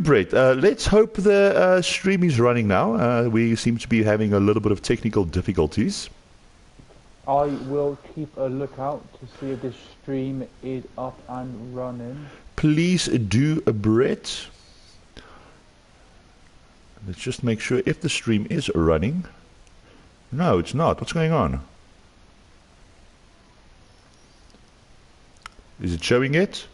Brett, let's hope the stream is running now. We seem to be having a little bit of technical difficulties. I will keep a lookout to see if the stream is up and running. Please do, Brett. Let's just make sure if the stream is running. No, it's not. What's going on? Is it showing it?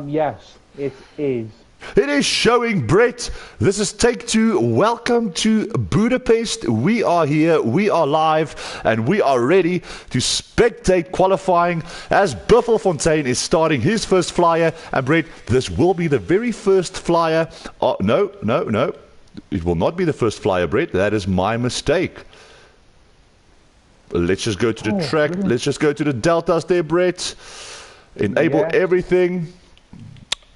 Yes, it is. It is showing, Brett. This is take two. Welcome to Budapest. We are here, we are live, and we are ready to spectate qualifying as Buffelfontein is starting his first flyer. And Brett, this will be the very first flyer. Oh, no. It will not be the first flyer, Brett. That is my mistake. Let's just go to the track. Brilliant. Let's just go to the deltas there, Brett. Enable everything.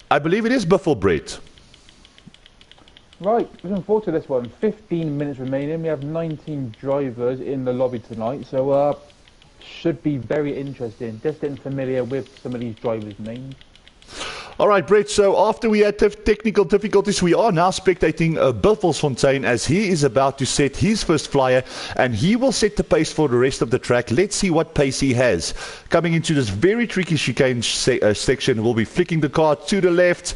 I believe it is Buffel, Brett. Right, looking forward to this one. 15 minutes remaining. We have 19 drivers in the lobby tonight, so should be very interesting. Just getting familiar with some of these drivers' names. All right, Brett, so after we had technical difficulties, we are now spectating Buffelfontein as he is about to set his first flyer, and he will set the pace for the rest of the track. Let's see what pace he has. Coming into this very tricky chicane section, we'll be flicking the car to the left,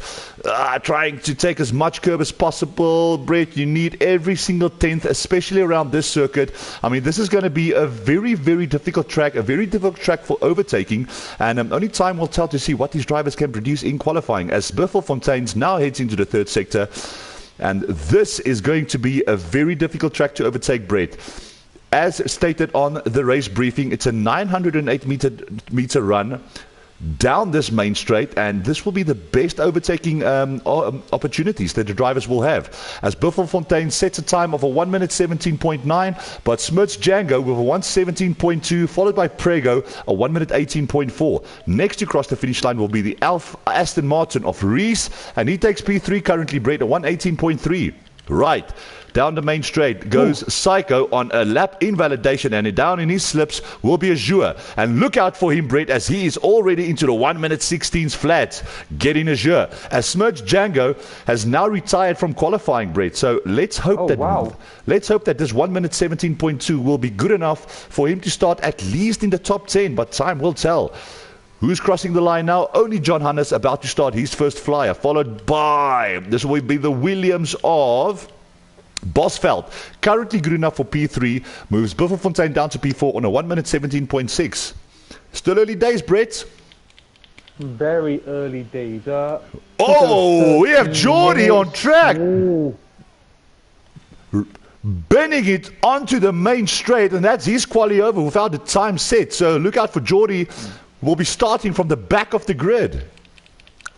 trying to take as much curb as possible. Brett, you need every single tenth, especially around this circuit. I mean, this is going to be a very, very difficult track, for overtaking, and only time will tell to see what these drivers can produce in qualifying as Buffelfontein now heads into the third sector, and this is going to be a very difficult track to overtake, Brett. As stated on the race briefing, it's a 908 meter run down this main straight, and this will be the best overtaking opportunities that the drivers will have, as Buffelfontein sets a time of a 1 minute 17.9, but Smuts Django with a 1:17.2, followed by Prego a 1 minute 18.4. Next to cross the finish line will be the Aston Martin of Rees, and he takes P3 currently, Brett, a 1:18.3. Right, down the main straight goes Psycho on a lap invalidation, and down in his slips will be Azure. And look out for him, Brett, as he is already into the 1 minute 16s flat. Get in Azure. As Smirch Django has now retired from qualifying, Brett. So let's hope that this 1 minute 17.2 will be good enough for him to start at least in the top 10, but time will tell. Who's crossing the line now? Only John Hannes about to start his first flyer, followed by, this will be the Williams of Bosveld. Currently good enough for P3, moves Buffelfontein down to P4 on a 1 minute 17.6. Still early days, Brett. Very early days. We have Geordie on track. Bending it onto the main straight, and that's his quali over without the time set. So look out for Geordie. We'll be starting from the back of the grid.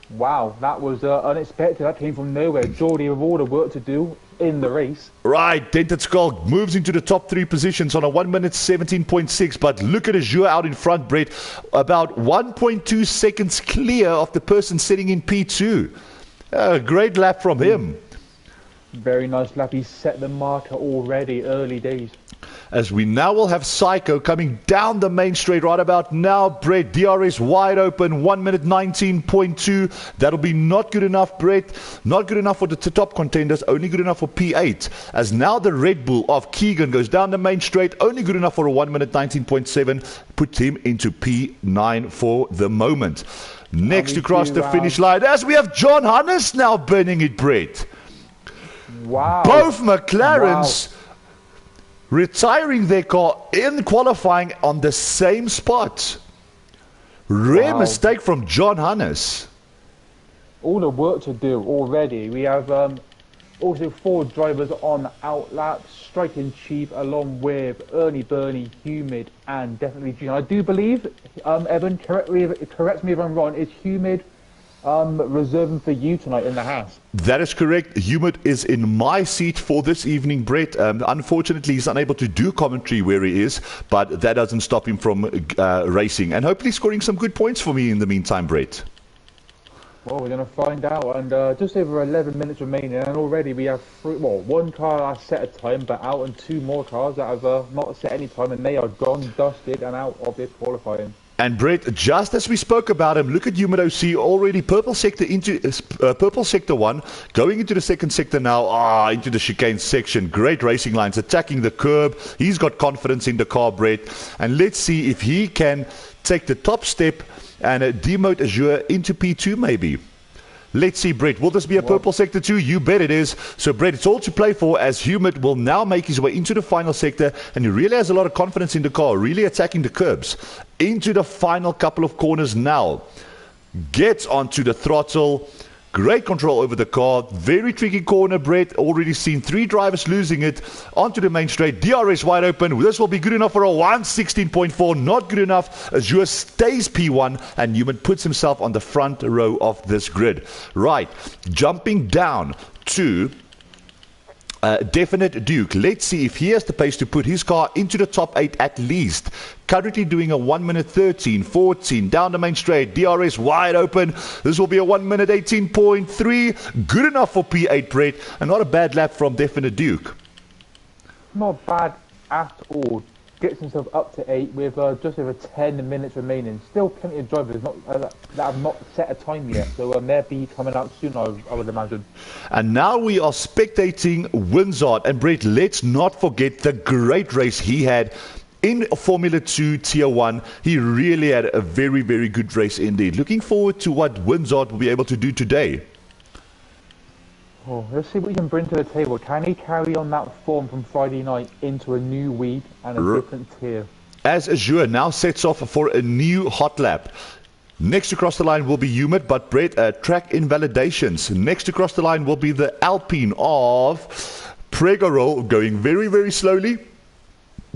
Wow, that was unexpected. That came from nowhere. Geordie with all the work to do in the race. Right, Dented Skull moves into the top 3 positions on a 1 minute 17.6, but look at Azure out in front, Brett, about 1.2 seconds clear of the person sitting in P2. A great lap from him. Very nice lap. He's set the marker already, early days. As we now will have Psycho coming down the main straight right about now, Brett. DRS wide open, 1 minute 19.2. That'll be not good enough, Brett. Not good enough for the top contenders, only good enough for P8. As now the Red Bull of Keegan goes down the main straight, only good enough for a 1 minute 19.7. Put him into P9 for the moment. Next to cross the finish line, as we have John Hannes now burning it, Brett. Wow. Both McLarens retiring their car in qualifying on the same spot. Rare mistake from John Hannes. All the work to do already. We have also 4 drivers on outlap, striking cheap, along with Ernie, Bernie, Humid, and definitely Junior. I do believe, Evan, correct me if I'm wrong, is Humid reserving for you tonight in the house? That is correct. Humid is in my seat for this evening, Brett. Unfortunately, he's unable to do commentary where he is, but that doesn't stop him from racing and hopefully scoring some good points for me in the meantime, Brett. Well, we're going to find out, and just over 11 minutes remaining, and already we have 1 car has set a time, but out, and 2 more cars that have not set any time, and they are gone, dusted, and out of this qualifying. And Brett, just as we spoke about him, look at EMoller05 already purple sector into purple sector 1, going into the second sector now, into the chicane section. Great racing lines, attacking the curb. He's got confidence in the car, Brett. And let's see if he can take the top step and demote Azure into P2 maybe. Let's see, Brett. Will this be a purple sector 2? You bet it is. So, Brett, it's all to play for as Humid will now make his way into the final sector. And he really has a lot of confidence in the car, really attacking the curbs. Into the final couple of corners now. Gets onto the throttle. Great control over the car. Very tricky corner, Brett. Already seen 3 drivers losing it. Onto the main straight. DRS wide open. This will be good enough for a 1:16.4. Not good enough. Azure stays P1 and Newman puts himself on the front row of this grid. Right. Jumping down to Definite Duke. Let's see if he has the pace to put his car into the top 8 at least. Currently doing a 1 minute 13.14 down the main straight. DRS wide open. This will be a 1 minute 18.3. Good enough for P8, Brett. And not a bad lap from Definite Duke. Not bad at all. Gets himself up to 8 with just over 10 minutes remaining. Still plenty of drivers that have not set a time yet, so they'll be coming out soon, I would imagine. And now we are spectating Winzard. And Brett, let's not forget the great race he had in Formula 2 Tier 1. He really had a very, very good race indeed. Looking forward to what Winzard will be able to do today. Oh, let's see what he can bring to the table. Can he carry on that form from Friday night into a new week and a different tier? As Azure now sets off for a new hot lap. Next to cross the line will be Humid, but Brett, track invalidations. Next to cross the line will be the Alpine of Pregorol, going very, very slowly.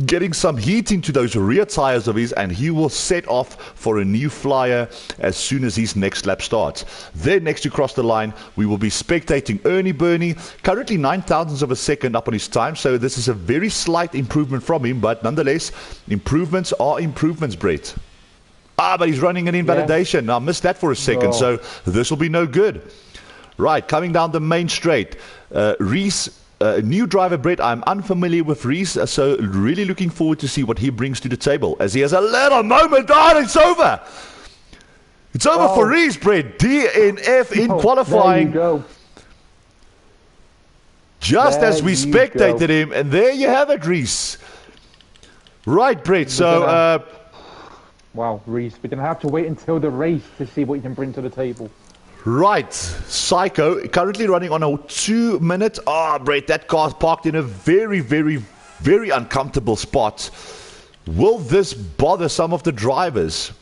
Getting some heat into those rear tires of his, and he will set off for a new flyer as soon as his next lap starts. Then next to cross the line, we will be spectating Ernie Burney, currently 9,000ths of a second up on his time, so this is a very slight improvement from him, but nonetheless, improvements are improvements, Brett. But he's running an invalidation. I missed that for a second, so this will be no good. Right, coming down the main straight, Reese. New driver, Brett. I'm unfamiliar with Reese, so really looking forward to see what he brings to the table as he has a little moment. It's over. It's over for Reese, Brett. DNF in qualifying. There you go. Just as we spectated him, and there you have it, Reese. Right, Brett. So, wow, Reese. We're going to have to wait until the race to see what you can bring to the table. Right, Psycho, currently running on a 2 minute. Brett, that car's parked in a very, very, very uncomfortable spot. Will this bother some of the drivers?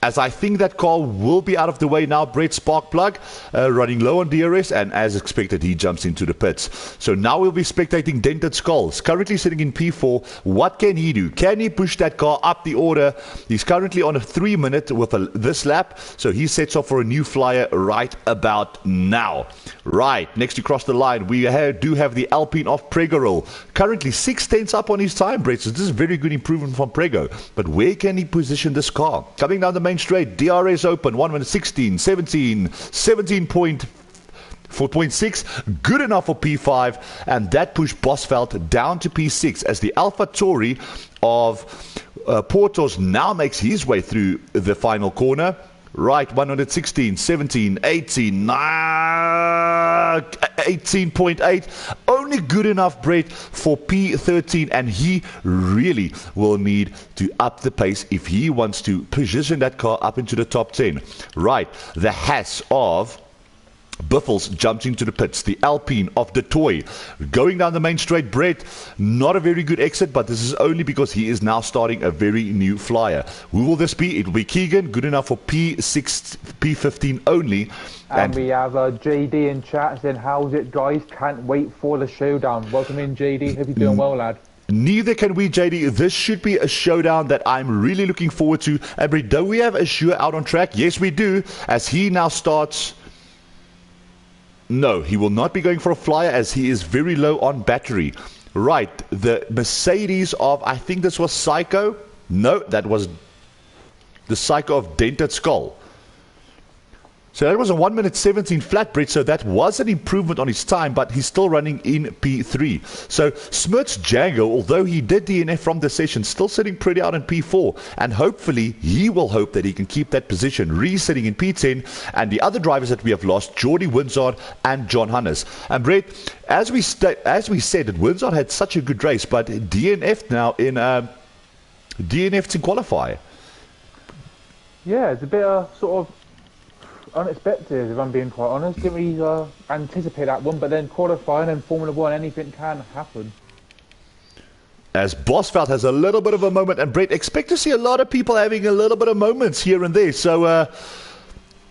As I think that car will be out of the way now. Brett Sparkplug running low on DRS, and as expected, he jumps into the pits. So now we'll be spectating Dented Skulls, currently sitting in P4. What can he do? Can he push that car up the order? He's currently on a 3 minute with this lap, so he sets off for a new flyer right about now. Right, next to cross the line, we do have the Alpine of Pregorol, currently 6/10 up on his time, Brett. So this is a very good improvement from Prego. But where can he position this car? Coming down the main straight, DRS open, 1 minute 17.6, good enough for P5, and that pushed Bosveld down to P6 as the Alpha Tauri of Portos now makes his way through the final corner. Right, 116, 17, 18, 18.8. Only good enough, Brett, for P13, and he really will need to up the pace if he wants to position that car up into the top 10. Right, the Haas of Biffles jumped into the pits. The Alpine of the Toy going down the main straight. Brett, not a very good exit, but this is only because he is now starting a very new flyer. Who will this be? It will be Keegan, good enough for P6, P15 only. And we have JD in chat saying, how's it, guys? Can't wait for the showdown. Welcome in, JD. Hope you're doing well, lad. Neither can we, JD. This should be a showdown that I'm really looking forward to. And Brett, do we have Azure out on track? Yes, we do, as he now starts. No, he will not be going for a flyer as he is very low on battery. Right, the Mercedes of, I think this was Psycho. No, that was the Psycho of Dented Skull. So that was a 1 minute 17 flat, Brett. So that was an improvement on his time, but he's still running in P3. So Smirt's Django, although he did DNF from the session, still sitting pretty out in P4. And hopefully he will hope that he can keep that position, resetting in P10. And the other drivers that we have lost, Jordy Windsard and John Hannes. And Brett, as we said, that Windsard had such a good race, but DNF'd now in DNF'd in qualify. Yeah, it's a bit sort of unexpected, if I'm being quite honest. Didn't really anticipate that one, but then qualifying and Formula 1, anything can happen. As Bosveld has a little bit of a moment, and Brett, expect to see a lot of people having a little bit of moments here and there. So,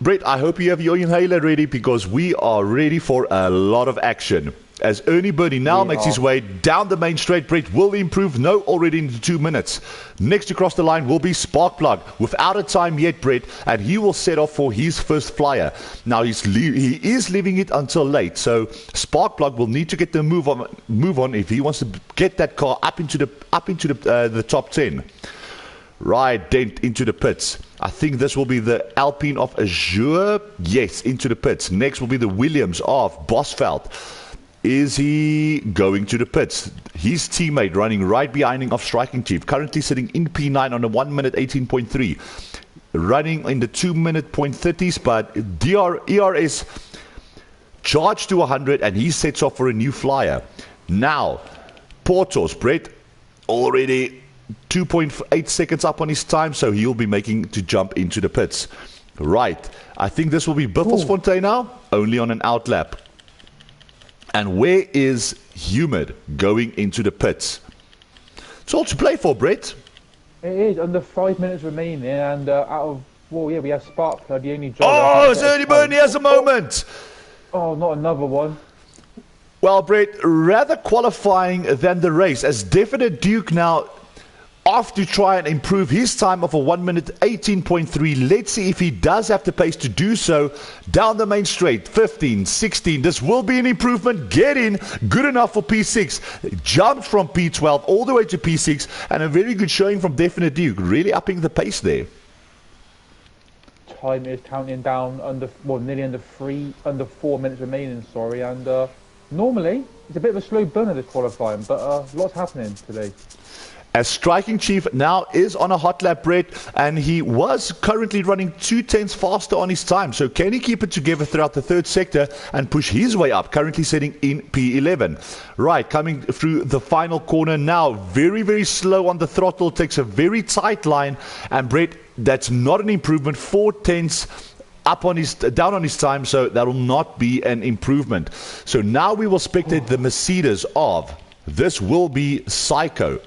Brett, I hope you have your inhaler ready, because we are ready for a lot of action. As Ernie Burney now makes his way down the main straight, Brett will improve. No, already into 2 minutes. Next to cross the line will be Sparkplug, without a time yet, Brett, and he will set off for his first flyer. Now he is leaving it until late, so Sparkplug will need to get the move on if he wants to get that car up into the top 10. Right, Dent into the pits. I think this will be the Alpine of Azure. Yes, into the pits. Next will be the Williams of Bosveld. Is he going to the pits? His teammate running right behind him of Striking Chief, currently sitting in P9 on a 1 minute 18.3, running in the 2 minute .30s, but ERS charged to 100 and he sets off for a new flyer. Now, Portos, Brett, already 2.8 seconds up on his time, so he'll be making to jump into the pits. Right, I think this will be Buffelsfontein now, only on an outlap. And where is Humid going into the pits? It's all to play for, Brett. It is, under 5 minutes remaining, and out of, well, yeah, we have Sparkplug, the only driver. Oh, it's Ernie Burney has a moment. Oh, not another one. Well, Brett, rather qualifying than the race, as Definite Duke now off to try and improve his time of a 1 minute 18.3. Let's see if he does have the pace to do so. Down the main straight, 15, 16. This will be an improvement. Get in. Good enough for P6. Jumped from P12 all the way to P6. And a very good showing from Definite Duke. Really upping the pace there. Time is counting down under, well, nearly under 4 minutes remaining, sorry. And normally, it's a bit of a slow burner this qualifying, but lots happening today. As Striking Chief now is on a hot lap, Brett, and he was currently running 2/10 faster on his time. So can he keep it together throughout the third sector and push his way up, currently sitting in P11. Right, coming through the final corner now, very, very slow on the throttle, takes a very tight line, and Brett, that's not an improvement, 4/10 up on his down on his time, so that will not be an improvement. So now we will spectate the Mercedes of, this will be Psycho.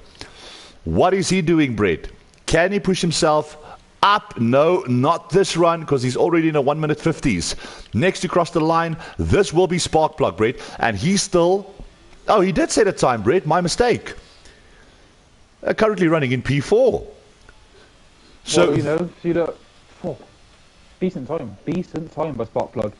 What is he doing, Brett? Can he push himself up? No, not this run, because he's already in a 1 minute 50s. Next to cross the line, this will be Sparkplug, Brett. And he's still... Oh, he did set a time, Brett. My mistake. Currently running in P4. So, well, you know, decent time by Sparkplug.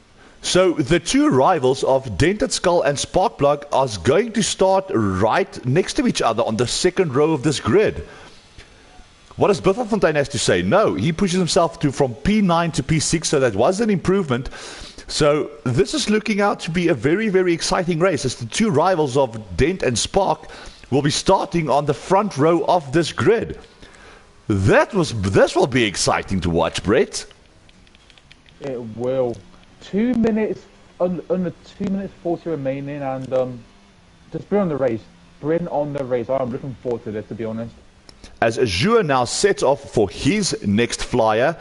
So the two rivals of Dented Skull and Sparkplug are going to start right next to each other on the second row of this grid. What does Buffelsfontein has to say? No, he pushes himself from P9 to P6, so that was an improvement. So this is looking out to be a very, very exciting race, as the two rivals of Dent and Spark will be starting on the front row of this grid. This will be exciting to watch, Brett. It will. 2 minutes, under 2 minutes 40 remaining, and just bring on the race. Bring on the race. I'm looking forward to this, to be honest. As Azure now sets off for his next flyer,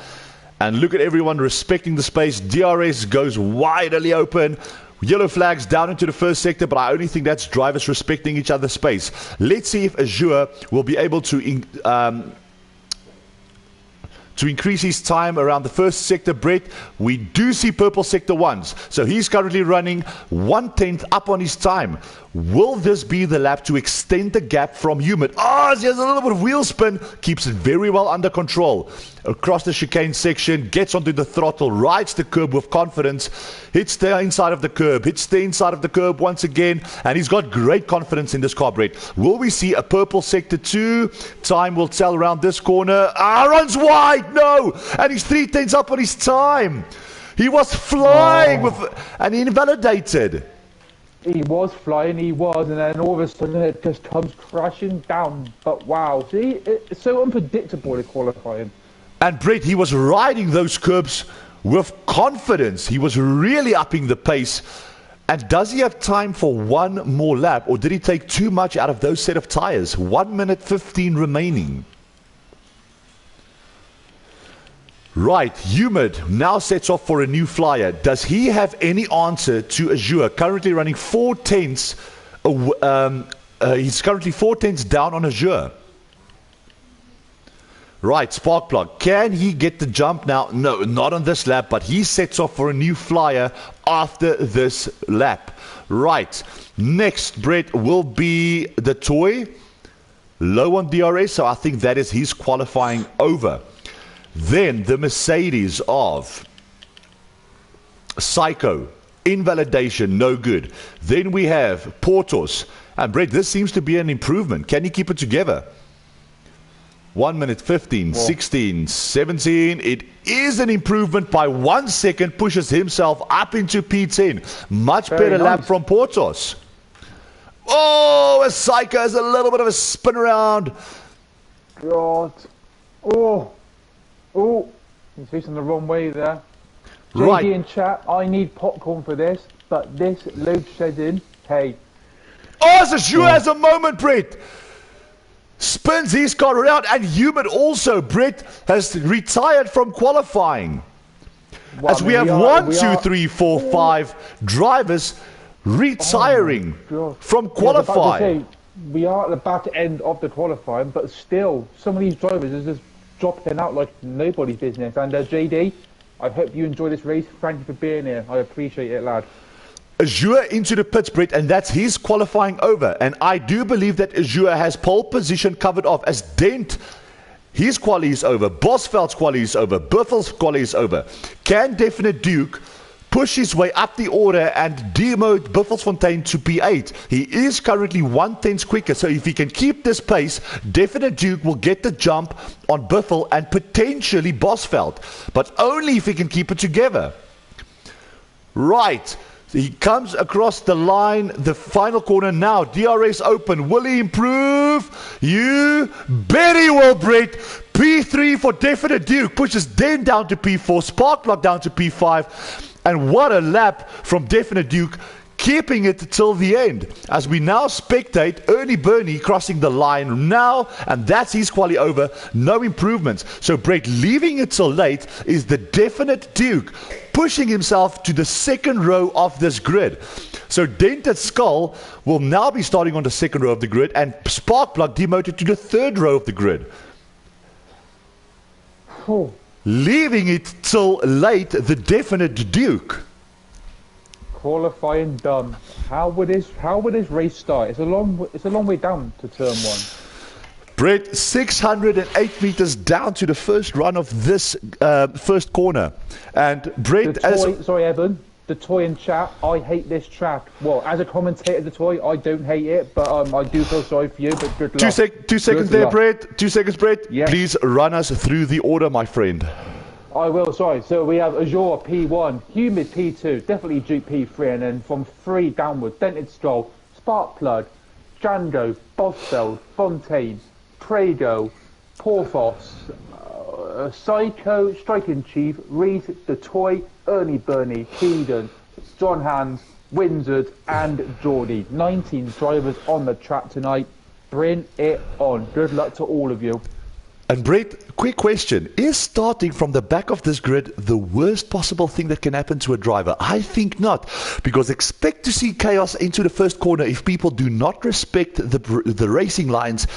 and look at everyone respecting the space. DRS goes widely open. Yellow flags down into the first sector, but I only think that's drivers respecting each other's space. Let's see if Azure will be able to increase his time around the first sector, Brett. We do see purple sector ones. So he's currently running 1/10 up on his time. Will this be the lap to extend the gap from Humid? Oh, he has a little bit of wheel spin. Keeps it very well under control. Across the chicane section, gets onto the throttle, rides the curb with confidence, hits the inside of the curb, hits the inside of the curb once again, and he's got great confidence in this car, Brett. Will we see a purple sector 2? Time will tell around this corner. Runs wide, no! And he's 3/10 up on his time. He was flying and invalidated. He was flying, and then all of a sudden it just comes crashing down. But wow, see, it's so unpredictable in qualifying. And Brett, he was riding those curbs with confidence. He was really upping the pace. And does he have time for one more lap, or did he take too much out of those set of tires? 1 minute 15 remaining. Right, Humid now sets off for a new flyer. Does he have any answer to Azure? Currently running 4 tenths. He's currently 4 tenths down on Azure. Right, Sparkplug. Can he get the jump now? No, not on this lap, but he sets off for a new flyer after this lap. Right, next, Brett, will be the toy. Low on DRS, so I think that is his qualifying over. Then the Mercedes of Psycho, invalidation, no good. Then we have Portos. And Brett, this seems to be an improvement. Can he keep it together? 1 minute 15, 16, 17. It is an improvement by 1 second, pushes himself up into P10. Much better lap from Portos. Oh, a Psycho has a little bit of a spin around. God. Oh, he's facing the wrong way there. Right. JD in chat, I need popcorn for this, but this load shedding, hey. Oh, Azure has a moment, Brett. Spins his car around, and Humid also, Brett, has retired from qualifying. Well, as we have 1, 2, 3, 4, 5 drivers retiring from qualifying. We are at the back end of the qualifying, but still, some of these drivers are just dropping out like nobody's business. And JD, I hope you enjoy this race. Thank you for being here. I appreciate it, lad. Azure into the pits, Brett, and that's his qualifying over. And I do believe that Azure has pole position covered off, as Dent, his quali is over, Bosveld's quali is over, Buffel's quali is over. Can Definite Duke push his way up the order and demote Buffelsfontein to P8? He is currently 1 tenth quicker, so if he can keep this pace, Definite Duke will get the jump on Buffel and potentially Bosveld, but only if he can keep it together. Right. He comes across the line, the final corner now. DRS open. Will he improve? You bet he will, Brett. P3 for Definite Duke. Pushes Den down to P4. Sparkplug down to P5. And what a lap from Definite Duke, keeping it till the end. As we now spectate Ernie Burney crossing the line now, and that's his quali over. No improvements. So Brett, leaving it till late is the Definite Duke, pushing himself to the second row of this grid. So Dented Skull will now be starting on the second row of the grid, and Sparkplug demoted to the third row of the grid. Leaving it till late, the Definite Duke. Qualifying done. How would this race start? It's a long way down to turn 1. Brett, 608 meters down to the first run of this first corner. And Brett, sorry, Evan. The toy in chat, I hate this track. Well, as a commentator, the toy, I don't hate it, but I do feel sorry for you. But good luck. 2 seconds there, Brett. 2 seconds, Brett. Yes. Please run us through the order, my friend. I will, sorry. So we have Azure P1, Humid P2, definitely Duke P3, and then from 3 downwards, Dented Skull, Sparkplug, Django, Bosveld, Fontaine, Prego, Porthos, Psycho, Striking Chief, Reese, The Toy, Ernie Burney, Keegan, John Hans, Windsor, and Geordie. 19 drivers on the track tonight. Bring it on. Good luck to all of you. And Brett, quick question. Is starting from the back of this grid the worst possible thing that can happen to a driver? I think not, because expect to see chaos into the first corner if people do not respect the racing lines,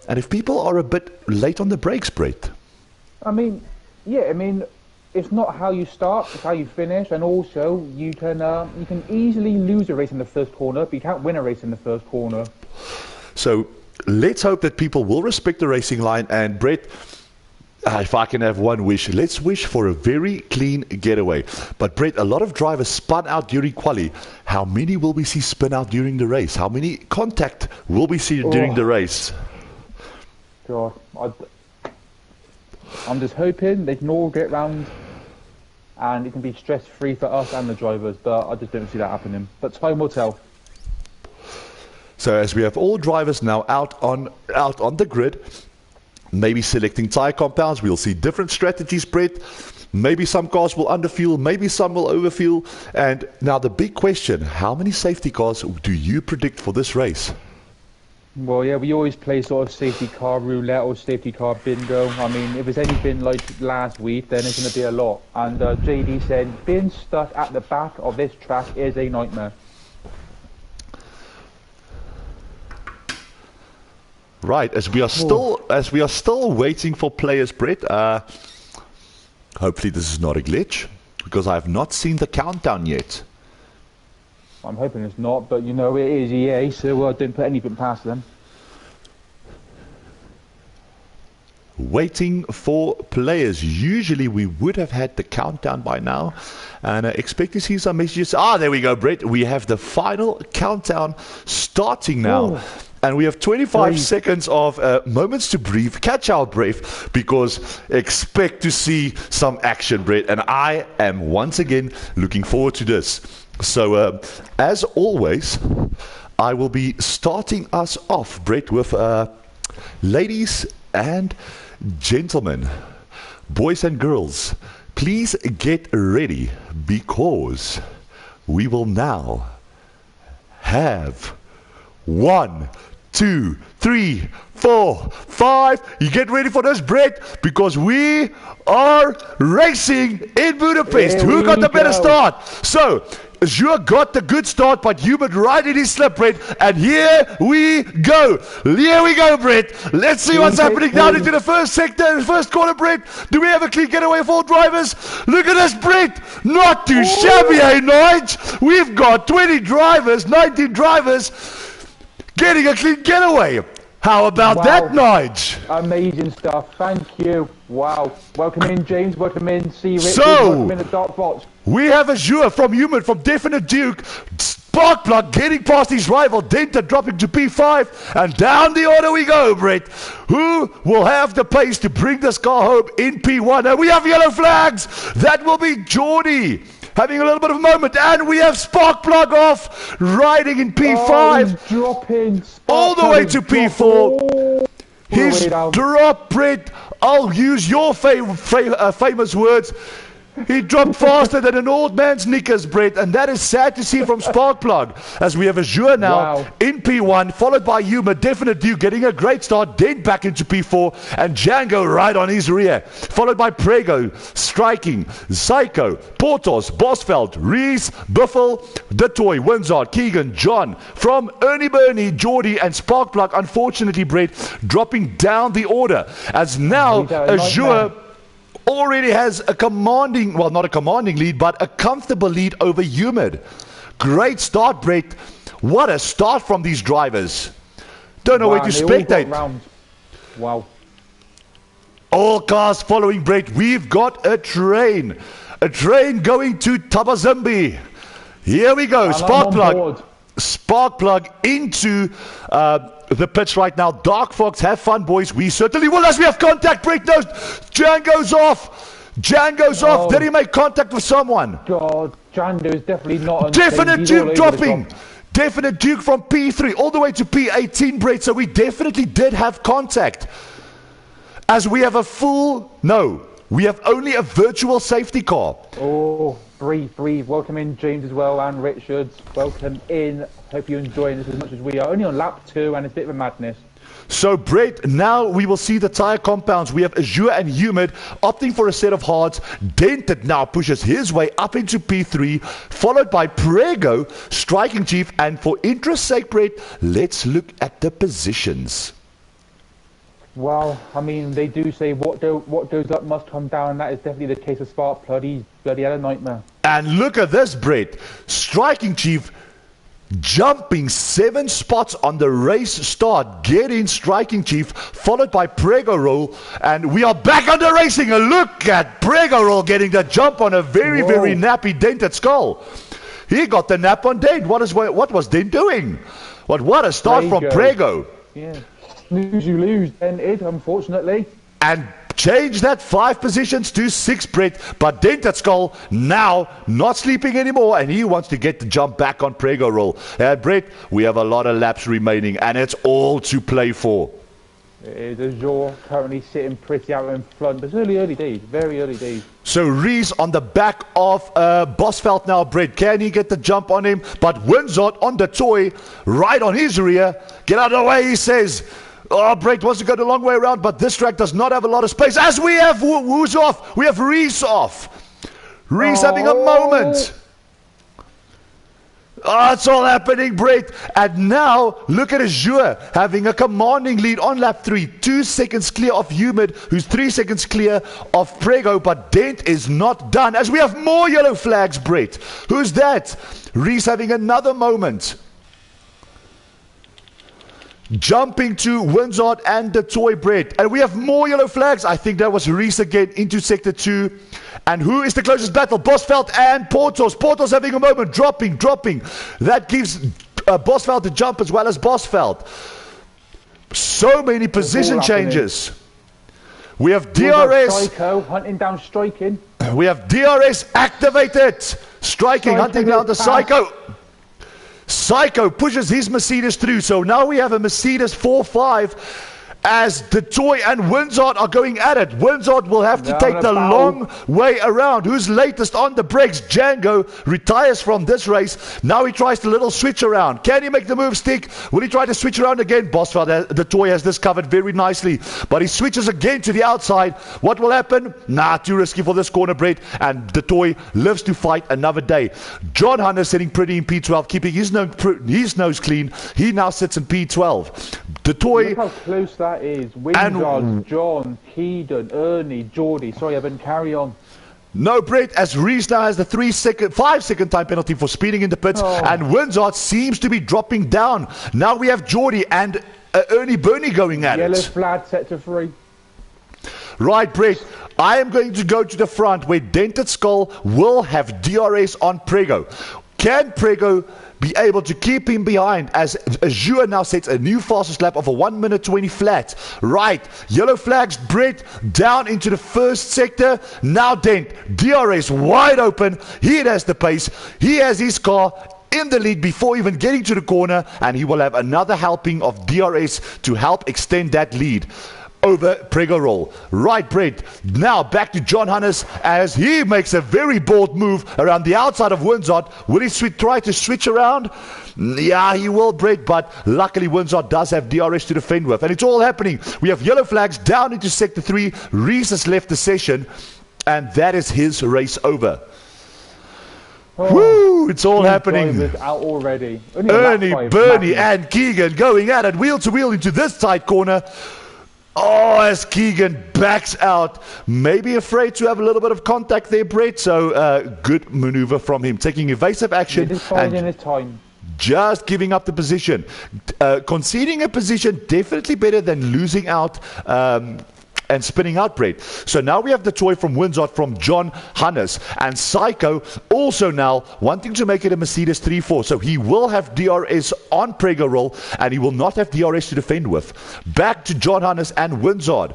and if people are a bit late on the brakes, Brett. I mean, it's not how you start, it's how you finish, and also you can easily lose a race in the first corner, but you can't win a race in the first corner. So let's hope that people will respect the racing line. And Brett, if I can have one wish, let's wish for a very clean getaway. But Brett, a lot of drivers spun out during quali. How many will we see spin out during the race? How many contact will we see during the race? God, I'm just hoping they can all get round and it can be stress-free for us and the drivers, but I just don't see that happening. But time will tell. So as we have all drivers now out on the grid, maybe selecting tyre compounds, we'll see different strategies, Brett. Maybe some cars will underfuel, maybe some will overfuel. And now the big question, how many safety cars do you predict for this race? Well, yeah, we always play sort of safety car roulette or safety car bingo. I mean, if it's anything like last week, then it's going to be a lot. And JD said, being stuck at the back of this track is a nightmare. Right, as we are still waiting for players, Brett. Hopefully this is not a glitch, because I have not seen the countdown yet. I'm hoping it's not, but you know, it is EA, so I didn't put anything past them. Waiting for players. Usually we would have had the countdown by now, and expect to see some messages. There we go, Brett. We have the final countdown starting now. Ooh. And we have 25 seconds of moments to breathe, catch our breath, because expect to see some action, Brett. And I am once again looking forward to this. So, as always, I will be starting us off, Brett, with ladies and gentlemen, boys and girls, please get ready, because we will now have 1, 2, 3, 4, 5. You get ready for this, Brett, because we are racing in Budapest. Who got the better start? So, Azure got the good start, but Hubert right in his slip, Brett. And here we go. Here we go, Brett. Let's see what's happening down into the first sector, the first corner, Brett. Do we have a clean getaway for all drivers? Look at this, Brett. Not too shabby, eh, Nige? We've got 20 drivers, 19 drivers getting a clean getaway. How about that, Nige? Amazing stuff. Thank you. Wow. Welcome in, James. Welcome in, C. Richard. So, welcome in the Dark Box. We have Azure from Human, from Definite Duke. Sparkplug getting past his rival, Denta dropping to P5. And down the order we go, Brett. Who will have the pace to bring this car home in P1? And we have yellow flags. That will be Geordie having a little bit of a moment. And we have Sparkplug off, riding in P5. Dropping. All the way to P4. His drop, Brett. I'll use your famous words. He dropped faster than an old man's knickers, Brett, and that is sad to see from Sparkplug, as we have Azure now in P1, followed by Yuma, Definite Duke getting a great start, Dent back into P4, and Django right on his rear, followed by Prego, Striking, Psycho, Portos, Bosveld, Reese, Buffel, Detoy, Winzard, Keegan, John, from Ernie Burney, Geordie, and Sparkplug, unfortunately, Brett, dropping down the order, as now Azure already has a commanding, well, not a commanding lead, but a comfortable lead over Humid. Great start, Brett. What a start from these drivers. Don't know where to spectate. Wow. All cars following, Brett. We've got a train. A train going to Tabazimbi. Here we go. Sparkplug into the pits right now. Dark Fox, have fun, boys. We certainly will, as we have contact. Brett knows. Django's off. Django's off. Did he make contact with someone? God, Django is definitely not on Definite Duke dropping. Definite Duke from P3 all the way to P18, Brett. So we definitely did have contact. As we have a full... No, we have only a virtual safety car. Breathe. Welcome in, James, as well, and Richards. Welcome in. Hope you're enjoying this as much as we are. Only on lap 2, and it's a bit of a madness. So, Brett, now we will see the tyre compounds. We have Azure and Humid opting for a set of hards. Dented now pushes his way up into P3, followed by Prego, Striking Chief. And for interest's sake, Brett, let's look at the positions. Well, I mean, they do say what goes up must come down. That is definitely the case of Sparkplug. He's bloody had a nightmare. And look at this, Brett. Striking Chief jumping 7 spots on the race start. Get in, Striking Chief, followed by Prego Roll. And we are back on the racing. And look at Prego Roll getting the jump on a very nappy Dented Skull. He got the nap on Dent. What was Dent doing? What a start from Prego. Yeah. Lose you lose, Dented, unfortunately. And change that 5 positions to 6, Brett. But Dented Skull now not sleeping anymore, and he wants to get the jump back on Prego Roll. Brett, we have a lot of laps remaining, and it's all to play for. It is Azure currently sitting pretty out in front, but it's early days, very early days. So Reese on the back of Bosveld now, Brett. Can he get the jump on him? But Winzot on the toy, right on his rear. Get out of the way, he says. Oh, Brett wants to go the long way around, but this track does not have a lot of space. As we have who's off? We have Reese off. Reese having a moment. Oh, it's all happening, Brett. And now, look at Azure having a commanding lead on lap 3. 2 seconds clear of Humid, who's 3 seconds clear of Prego. But Dent is not done, as we have more yellow flags, Brett. Who's that? Reese having another moment. Jumping to Winzard and the toy, Brett. And we have more yellow flags. I think that was Reese again into Sector 2. And who is the closest battle? Bosveld and Portos. Portos having a moment. Dropping. That gives Bosveld the jump as well as Bosveld. So many position changes. We have DRS. Psycho hunting down striking. We have DRS activated. Striking, hunting down the Psycho. Psycho pushes his Mercedes through. So now we have a Mercedes 4-5 as the toy and Winzard are going at it. Winzard will have to take the long way around. Who's latest on the brakes? Django retires from this race. Now he tries the little switch around. Can he make the move stick? Will he try to switch around again? Bosveld, the toy has this covered very nicely. But he switches again to the outside. What will happen? Nah, too risky for this corner, Brett. And the toy lives to fight another day. John Hunter sitting pretty in P12, keeping his nose clean. He now sits in P12. The toy... Look how close that is. Winzard, John, Keegan, Ernie, Geordie. Sorry, Evan, carry on. No, Brett, as Reese now has the 5-second time penalty for speeding in the pits, and Winzard seems to be dropping down. Now we have Geordie and Ernie Burney going at Yellow it. flag set to 3. Right, Brett. I am going to go to the front where Dented Skull will have DRS on Prego. Can Prego be able to keep him behind as Azure now sets a new fastest lap of a 1 minute 20 flat? Right, yellow flags, Brett, down into the first sector. Now Dent, DRS wide open. He has the pace. He has his car in the lead before even getting to the corner, and he will have another helping of DRS to help extend that lead over Prego Roll. Right, Brett. Now back to John Hannes as he makes a very bold move around the outside of Winzard. Will he try to switch around? Yeah, he will, Brett, but luckily Winzard does have DRS to defend with. And it's all happening. We have yellow flags down into Sector 3. Reese has left the session, and that is his race over. Woo! It's all happening. Out already. Ernie, Bernie, and Keegan going at it wheel to wheel into this tight corner. Oh, as Keegan backs out, maybe afraid to have a little bit of contact there, Brett. So good maneuver from him, taking evasive action and just giving up the position. Conceding a position, definitely better than losing out and spinning out, Brett. So now we have the toy from Winzard from John Hannes, and Psycho also now wanting to make it a Mercedes 3-4. So he will have DRS on Prego Roll, and he will not have DRS to defend with. Back to John Hannes and Winzard.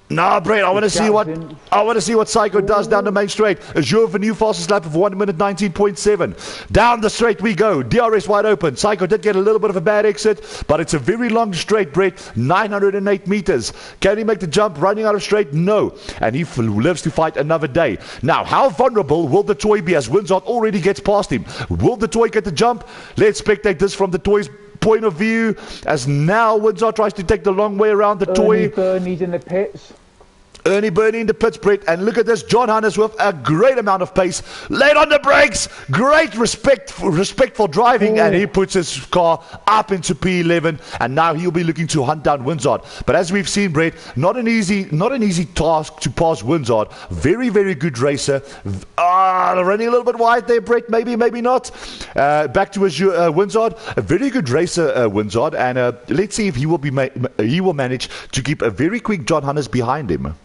Nah, Brett, I want to see what Psycho does down the main straight. Azure for new fastest lap of 1 minute 19.7. Down the straight we go. DRS wide open. Psycho did get a little bit of a bad exit, but it's a very long straight, Brett. 908 meters. Can he make the jump running out of straight? No. And he lives to fight another day. Now, how vulnerable will the toy be as Winzard already gets past him? Will the toy get the jump? Let's spectate this from the toy's point of view as now Winzard tries to take the long way around the toy. Bernie's in the pits. Ernie Burney in the pits, Brett, and look at this, John Hannes with a great amount of pace, laid on the brakes, great respectful driving, and he puts his car up into P11, and now he'll be looking to hunt down Winzard. But as we've seen, Brett, not an easy task to pass Winzard. Very, very good racer. Running a little bit wide there, Brett, maybe not. Back to Winzard, a very good racer, Winzard, and let's see if he will manage to keep a very quick John Hannes behind him.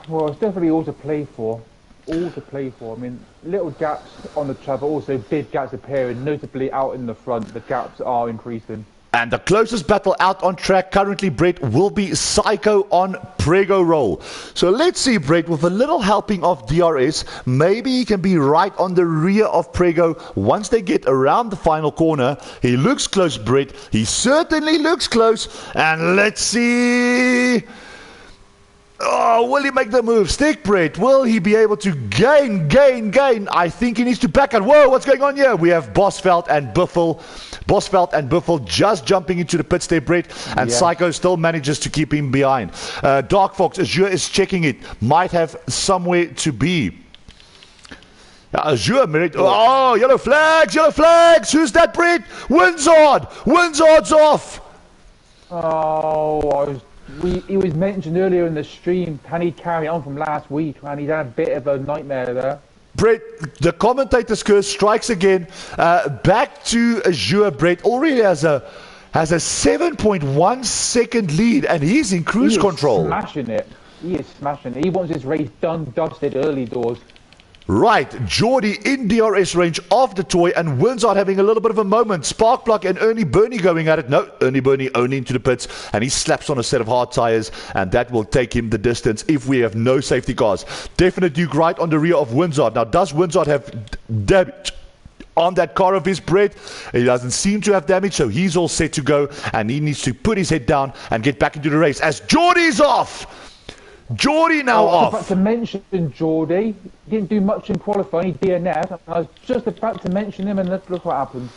Well, it's definitely all to play for. All to play for. I mean, little gaps on the track, but also big gaps appearing, notably out in the front. The gaps are increasing. And the closest battle out on track currently, Brett, will be Psycho on Prego roll. So let's see, Brett, with a little helping of DRS, maybe he can be right on the rear of Prego once they get around the final corner. He looks close, Brett. He certainly looks close. And let's see. Oh, will he make the move? Stick, Brett. Will he be able to gain? I think he needs to back out. Whoa, what's going on here? We have Bosveld and Buffel just jumping into the pits there, Brett. And Psycho still manages to keep him behind. Dark Fox, Azure is checking it. Might have somewhere to be. Azure, oh, yellow flags. Who's that, Brett? Windsor's off. Oh, he was mentioned earlier in the stream. Can he carry on from last week? And he's had a bit of a nightmare there. Brett, the commentator's curse strikes again. Back to Azure, Brett. Already has a 7.1 second lead, and he's in cruise control. He is smashing it. He wants his race done, dusted early doors. Right, Geordie in DRS range of the toy, and Windsor having a little bit of a moment. Sparkplug and Ernie Burney going at it. No, Ernie Burney only into the pits, and he slaps on a set of hard tires, and that will take him the distance if we have no safety cars. Definite Duke right on the rear of Windsor. Now, does Windsor have damage on that car of his, Brett? He doesn't seem to have damage, so he's all set to go, and he needs to put his head down and get back into the race as Geordie's off. Geordie now off. I was about to mention Geordie. He didn't do much in qualifying. He DNF. I was just about to mention him, and look what happened.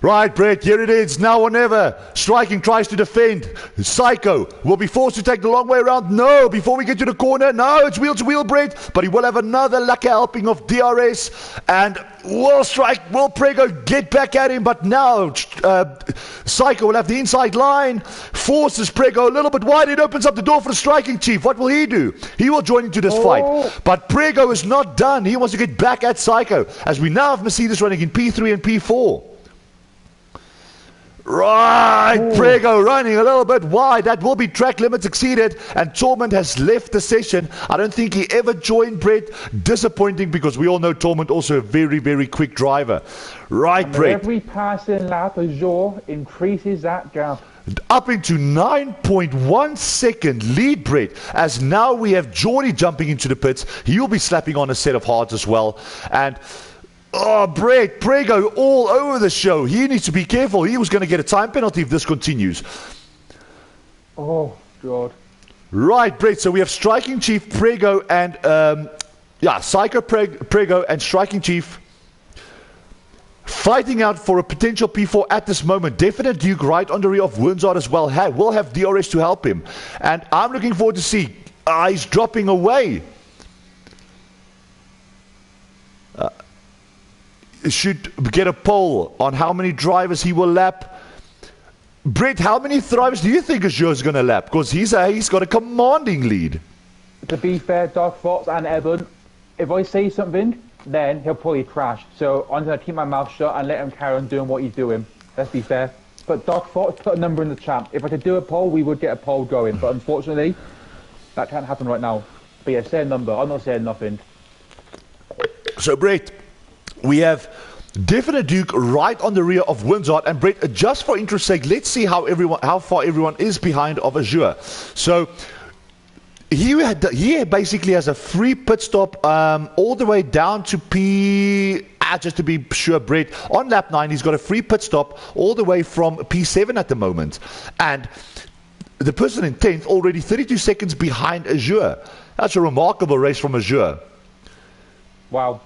Right, Brett, here it is, now or never. Striking tries to defend. Psycho will be forced to take the long way around. No, before we get to the corner. No, it's wheel to wheel, Brett. But he will have another lucky helping of DRS. And will Prego get back at him? But now Psycho will have the inside line. Forces Prego a little bit wide. It opens up the door for the striking chief. What will he do? He will join into this fight. But Prego is not done. He wants to get back at Psycho, as we now have Mercedes running in P3 and P4. Right, Prego running a little bit wide. That will be track limits exceeded, and Tormund has left the session. I don't think he ever joined, Brett. Disappointing, because we all know Tormund also a very, very quick driver. Right, Brett. Every passing lap, Azure increases that gap. Up into 9.1 second lead, Brett, as now we have Geordie jumping into the pits. He'll be slapping on a set of hards as well. And oh, Brett, Prego all over the show. He needs to be careful. He was going to get a time penalty if this continues. Oh, God. Right, Brett. So we have Striking Chief, Prego, and Psycho, Prego, and Striking Chief fighting out for a potential P4 at this moment. Definite Duke right on the rear of Windsor as well. Will have DRS to help him. And I'm looking forward to see. He's dropping away. Should get a poll on how many drivers he will lap. Brett, how many drivers do you think Azure is going to lap? Because he's got a commanding lead. To be fair, Dark Fox and Eben, if I say something, then he'll probably crash. So I'm going to keep my mouth shut and let him carry on doing what he's doing. Let's be fair. But Dark Fox, put a number in the chat. If I could do a poll, we would get a poll going. But unfortunately, that can't happen right now. But yeah, say a number. I'm not saying nothing. So, Brett, we have Definite Duke right on the rear of Windsor. And Brett, just for interest's sake, let's see how far everyone is behind of Azure. So he basically has a free pit stop all the way down to just to be sure, Brett, on lap 9 he's got a free pit stop all the way from P7 at the moment. And the person in 10th already 32 seconds behind Azure. That's a remarkable race from Azure. Wow.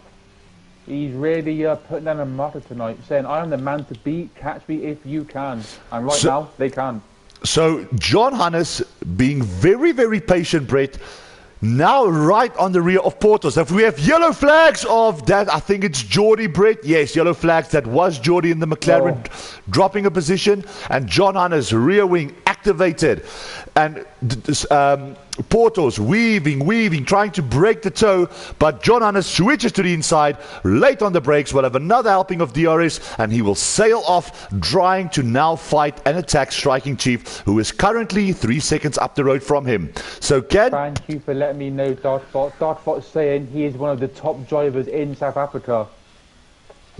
He's really putting them a marker tonight, saying, I am the man to beat, catch me if you can. And right now, they can. So, John Hannes being very, very patient, Brett, now right on the rear of Portos. If we have yellow flags of that, I think it's Geordie, Brett. Yes, yellow flags. That was Geordie in the McLaren dropping a position. And John Hannes rear wing activated. And Portos weaving, trying to break the toe, but John Hannes switches to the inside, late on the brakes, will have another helping of DRS, and he will sail off, trying to now fight and attack Striking Chief, who is currently 3 seconds up the road from him. So thank you for letting me know, Dark Fox. Dark Fox saying he is one of the top drivers in South Africa.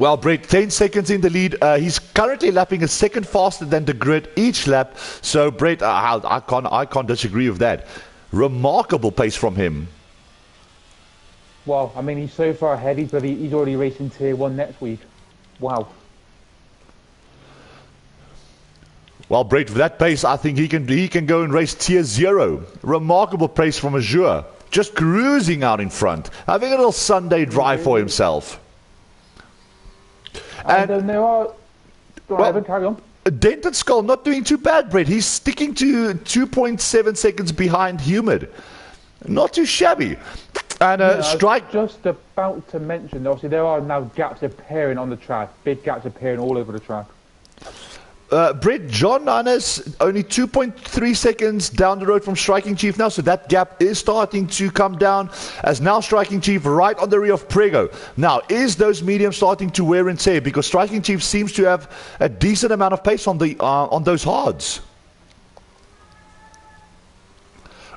Well, Brett, 10 seconds in the lead. He's currently lapping a second faster than the grid each lap. So, Brett, I can't disagree with that. Remarkable pace from him. Well, I mean, he's so far ahead. He's already racing Tier 1 next week. Wow. Well, Brett, with that pace, I think he can go and race Tier 0. Remarkable pace from Azure. Just cruising out in front. Having a little Sunday drive for himself. And there are... carry on. Dented Skull not doing too bad, Brett. He's sticking to 2.7 seconds behind Humid. Not too shabby. And Strike... I was just about to mention, obviously, there are now gaps appearing on the track. Big gaps appearing all over the track. Brett, John Hannes only 2.3 seconds down the road from Striking Chief now, so that gap is starting to come down as now Striking Chief right on the rear of Prego. Now, is those mediums starting to wear and tear? Because Striking Chief seems to have a decent amount of pace on those hards.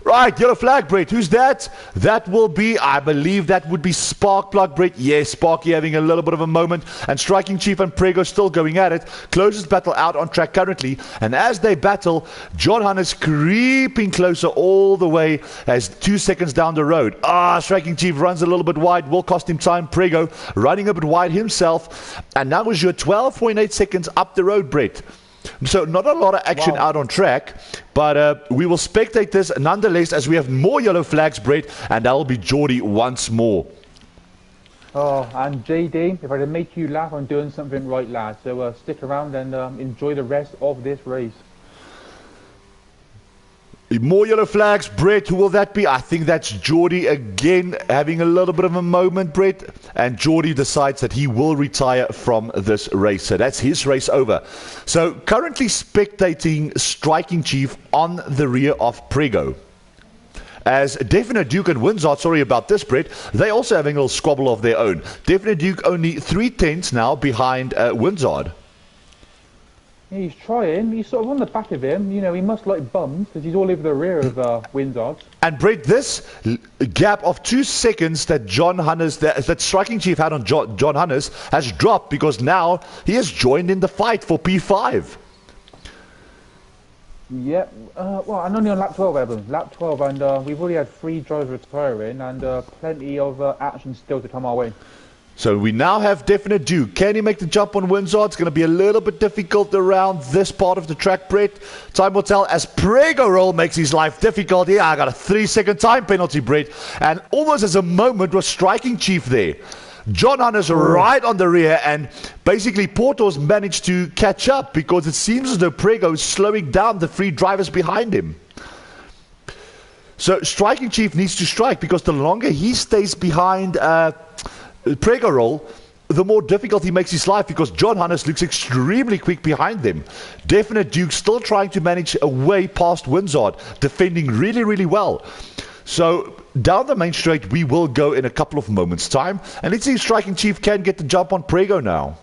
Right, yellow flag, Brett. Who's that? That will be, I believe that would be Sparkplug, Brett. Yes, Sparky having a little bit of a moment. And Striking Chief and Prego still going at it. Closest battle out on track currently. And as they battle, John Hannes creeping closer all the way as 2 seconds down the road. Striking Chief runs a little bit wide. Will cost him time. Prego running a bit wide himself. And now is your 12.8 seconds up the road, Brett. So not a lot of action out on track, but we will spectate this nonetheless as we have more yellow flags, Brett, and that will be Geordie once more. Oh, and JD, if I can make you laugh, I'm doing something right, lad. So stick around and enjoy the rest of this race. More yellow flags, Brett. Who will that be? I think that's Geordie again having a little bit of a moment, Brett. And Geordie decides that he will retire from this race. So that's his race over. So currently spectating Striking Chief on the rear of Prego. As Definite Duke and Windsor, sorry about this, Brett, they also having a little squabble of their own. Definite Duke only 3/10 now behind Windsor. He's trying. He's sort of on the back of him. You know, he must like bums because he's all over the rear of Windsor. And Brett, this gap of 2 seconds that John Hannes, that Striking Chief had on John Hannes has dropped because now he has joined in the fight for P5. Yep. Well, I'm only on lap 12, Evan. Lap 12, and we've already had 3 drivers retiring and plenty of action still to come our way. So we now have Definite Duke. Can he make the jump on Windsor? It's going to be a little bit difficult around this part of the track, Brett. Time will tell as Prego Roll makes his life difficult. Yeah, I got a 3-second time penalty, Brett. And almost as a moment was Striking Chief there. John Hannes right on the rear, and basically Portos managed to catch up because it seems as though Prego is slowing down the 3 drivers behind him. So Striking Chief needs to strike because the longer he stays behind Prego Roll, the more difficult he makes his life because John Hannes looks extremely quick behind them. Definite Duke still trying to manage a way past Windsor, defending really, really well. So down the main straight we will go in a couple of moments' time, and let's see if Striking Chief can get the jump on Prego now.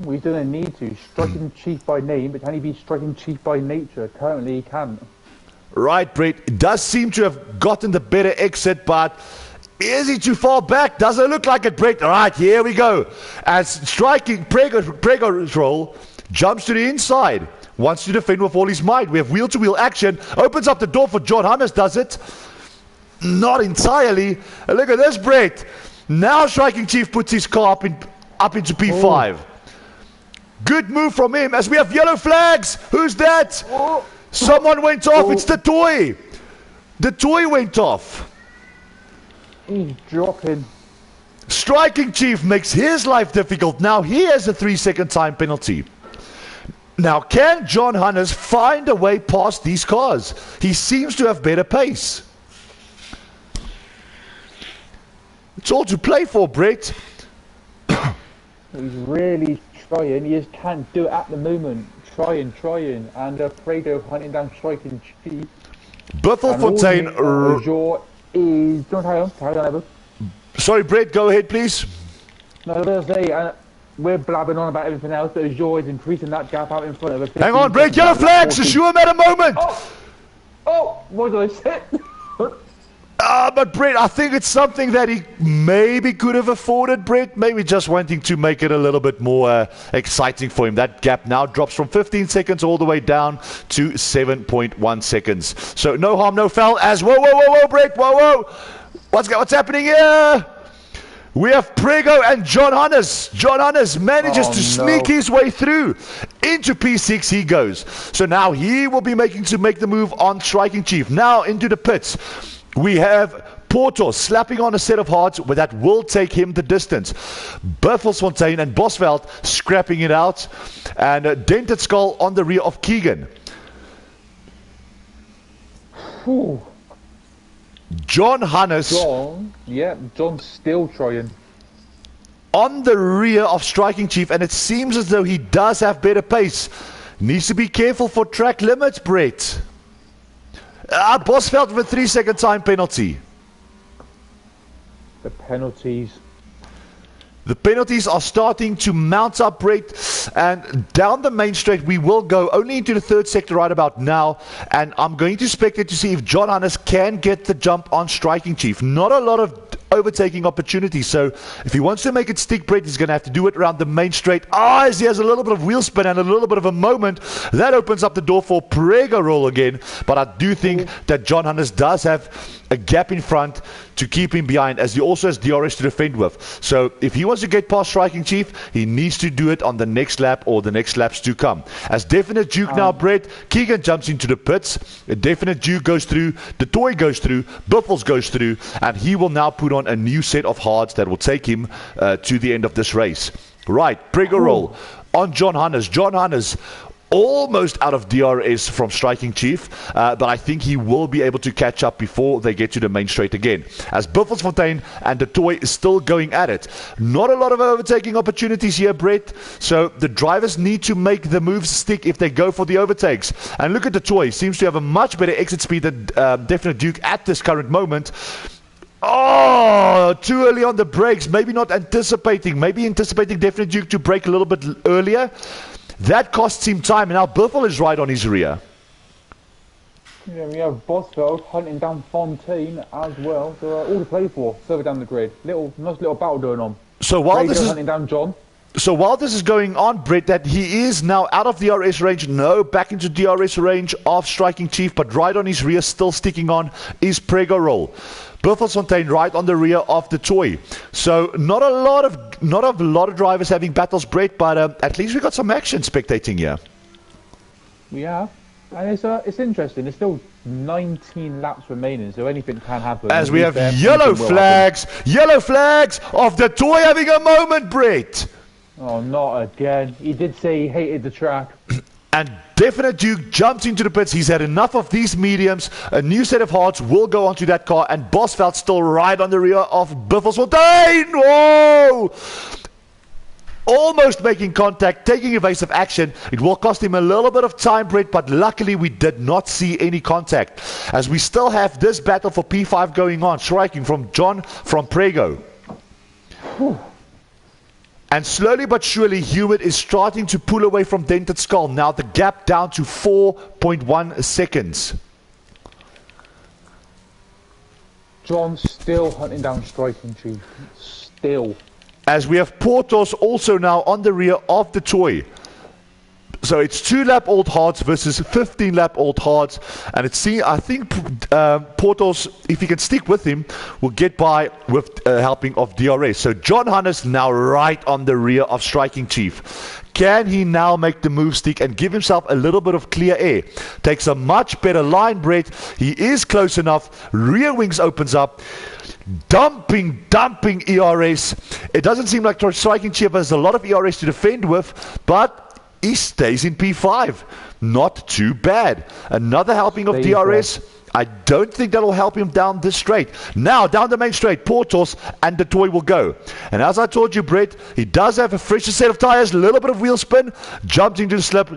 We don't need to. Striking Chief by name, but can he be Striking Chief by nature? Currently he can't. Right, Brett. It does seem to have gotten the better exit, but is he too far back? Doesn't look like it, Brett. All right, here we go. As Striking Prego Roll jumps to the inside. Wants to defend with all his might. We have wheel-to-wheel action. Opens up the door for John Hannes, does it? Not entirely. Look at this, Brett. Now Striking Chief puts his car up into P5. Good move from him as we have yellow flags. Who's that? Someone went off. It's the toy. The toy went off. He's dropping. Striking Chief makes his life difficult. Now he has a 3-second time penalty. Now can John Hannes find a way past these cars? He seems to have better pace. It's all to play for, Brett. He's really trying. He just can't do it at the moment. Trying. And Prego hunting down Striking Chief. Buffelfontein. Is carry on, Evan. Sorry, Brett, go ahead, please. No, I was going to say, we're blabbing on about everything else, but Azure is increasing that gap out in front of us. Hang on, Brett, yellow flags, Azure at a moment. Oh, what did I say? But Brett, I think it's something that he maybe could have afforded, Brett. Maybe just wanting to make it a little bit more exciting for him. That gap now drops from 15 seconds all the way down to 7.1 seconds. So no harm, no foul. As whoa, Brett, whoa. What's happening here? We have Prego and John Hannes. John Hannes manages to sneak his way through. Into P6 he goes. So now he will be making to make the move on Striking Chief. Now into the pits. We have Portos slapping on a set of hearts that will take him the distance. Buffelsfontein and Bosveld scrapping it out. And Dented Skull on the rear of Keegan. Whew. John Hannes. John's still trying. On the rear of Striking Chief, and it seems as though he does have better pace. Needs to be careful for track limits, Brett. Bosveld with a 3-second time penalty. The penalties. The penalties are starting to mount up, Brett, and down the main straight we will go only into the third sector right about now, and I'm going to spectate to see if John Hannes can get the jump on Striking Chief. Not a lot of overtaking opportunities, so if he wants to make it stick, Brett, he's going to have to do it around the main straight. As he has a little bit of wheel spin and a little bit of a moment, that opens up the door for Prego roll again, but I do think that John Hannes does have a gap in front to keep him behind, as he also has DRS to defend with. So if he wants to get past Striking Chief, he needs to do it on the next lap or the next laps to come. As Definite Duke now, Brett, Keegan jumps into the pits, a Definite Duke goes through, the Toy goes through, Buffels goes through, and he will now put on a new set of hards that will take him to the end of this race. Right, Prego roll on John Hannes. John Hannes almost out of DRS from Striking Chief, but I think he will be able to catch up before they get to the main straight again. As Buffelsfontein and the Toy is still going at it. Not a lot of overtaking opportunities here, Brett, so the drivers need to make the moves stick if they go for the overtakes. And look at the Toy, seems to have a much better exit speed than Definite Duke at this current moment. Too early on the brakes, maybe not anticipating, Definite Duke to brake a little bit earlier. That costs him time, and now Buffel is right on his rear. Yeah, we have Bosveld hunting down Fontaine as well. So all to play for further down the grid. Nice little battle going on. So while this is hunting down John. So while this is going on, Brett, that he is now out of DRS range, back into DRS range of Striking Chief, but right on his rear, still sticking on, is Prego roll. Buffelsfontein right on the rear of the Toy. So not a lot of drivers having battles, Brett, but at least we got some action spectating here. We have. And it's interesting. There's still 19 laps remaining, so anything can happen. As we have yellow flags of the Toy having a moment, Brett. Oh, not again. He did say he hated the track. And Definite Duke jumps into the pits. He's had enough of these mediums. A new set of hearts will go onto that car, and Bosveld still right on the rear of Buffelsfontein. Whoa! Almost making contact, taking evasive action. It will cost him a little bit of time, Brett, but luckily we did not see any contact. As we still have this battle for P5 going on, striking from John from Prego. Whew. And slowly but surely, Hewitt is starting to pull away from Dented Skull. Now the gap down to 4.1 seconds. John still hunting down Striking Chief. Still. As we have Portos also now on the rear of the Toy. So it's 2-lap-old Hards versus 15-lap-old Hards. And I think Portos, if he can stick with him, will get by with helping of DRS. So John Hannes now right on the rear of Striking Chief. Can he now make the move stick and give himself a little bit of clear air? Takes a much better line, Brett. He is close enough. Rear wings opens up. Dumping ERS. It doesn't seem like Striking Chief has a lot of ERS to defend with, but he stays in P5. Not too bad. Another helping of DRS. I don't think that'll help him down this straight. Now, down the main straight, Portos and the Toy will go. And as I told you, Brett, he does have a fresher set of tires, a little bit of wheel spin, jumps into the slip,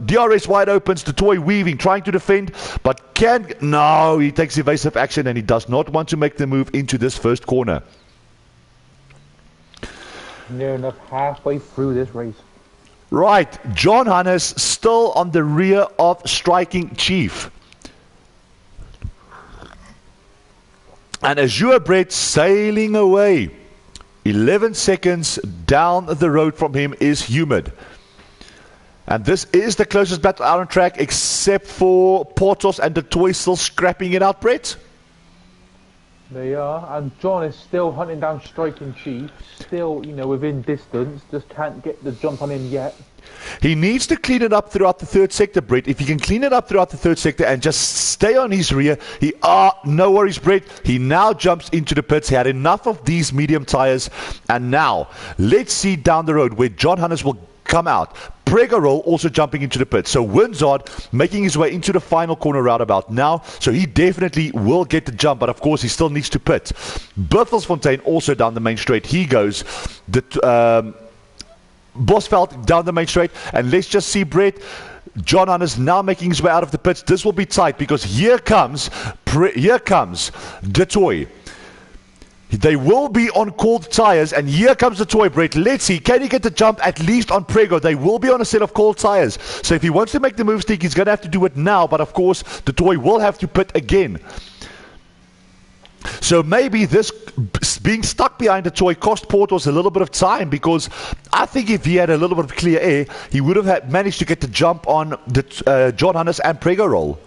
DRS wide opens, the Toy weaving, trying to defend, but no, he takes evasive action and he does not want to make the move into this first corner. Near enough halfway through this race. Right, John Hannes still on the rear of Striking Chief. And Azure Brett sailing away. 11 seconds down the road from him is Humid. And this is the closest battle out on track, except for Portos and Detoy still scrapping it out, Brett. They are, and John is still hunting down Striking Chief, still, you know, within distance, just can't get the jump on him yet. He needs to clean it up throughout the third sector, Brett. If he can clean it up throughout the third sector and just stay on his rear, no worries, Brett. He now jumps into the pits. He had enough of these medium tires, and now let's see down the road where John Hannes will come out. Pregarol also jumping into the pit. So Winzard making his way into the final corner roundabout now. So he definitely will get the jump, but of course he still needs to pit. Berthelsfontein also down the main straight. He goes. Bosveld down the main straight. And let's just see Brett. John Hannes now making his way out of the pits. This will be tight because here comes Detoy. They will be on cold tires, and here comes the toy, Brett. Let's see, can he get the jump at least on Prego? They will be on a set of cold tires. So if he wants to make the move stick, he's going to have to do it now, but of course, the toy will have to pit again. So maybe this being stuck behind the toy cost Portos a little bit of time, because I think if he had a little bit of clear air, he would have managed to get the jump on the John Hannes and Prego roll.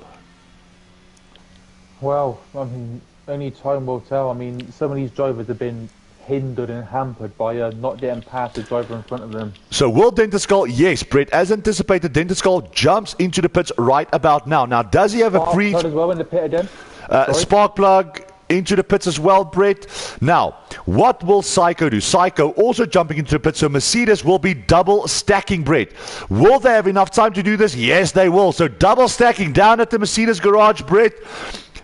Well, I mean, only time will tell. I mean, some of these drivers have been hindered and hampered by not getting past the driver in front of them. So will Dentiskull, yes, Brett, as anticipated, Dentiskull jumps into the pits right about now. Now, does he have a free... Sparkplug as well in the pit again? Sparkplug into the pits as well, Brett. Now, what will Psycho do? Psycho also jumping into the pits, so Mercedes will be double stacking, Brett. Will they have enough time to do this? Yes, they will. So double stacking down at the Mercedes garage, Brett.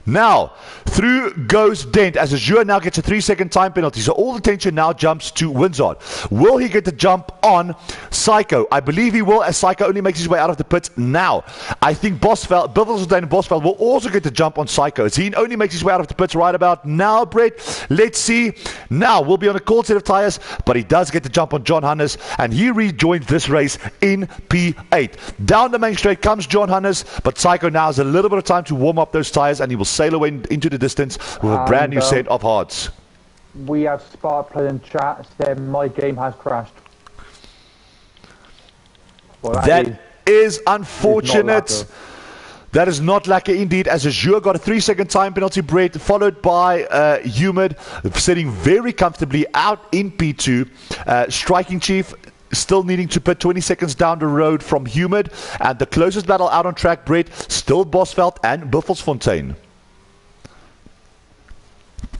Now, through goes Dent, as Azure now gets a 3-second time penalty. So all the tension now jumps to Winzard. Will he get the jump on Psycho? I believe he will, as Psycho only makes his way out of the pits now. I think Bivelsdale and Bosveld will also get the jump on Psycho, as he only makes his way out of the pits right about now, Brett. Let's see. Now, we'll be on a cold set of tires, but he does get the jump on John Hannes, and he rejoins this race in P8. Down the main straight comes John Hannes, but Psycho now has a little bit of time to warm up those tires, and he will sail away into the distance with a brand new set of hards. We have Sparkplug in chat saying my game has crashed. Well, that is unfortunate. That is not lucky indeed, as Azure got a 3-second time penalty, Brett, followed by Humid sitting very comfortably out in P2. Striking Chief still needing to put 20 seconds down the road from Humid, and the closest battle out on track, Brett, still Bosveld and Buffelsfontein.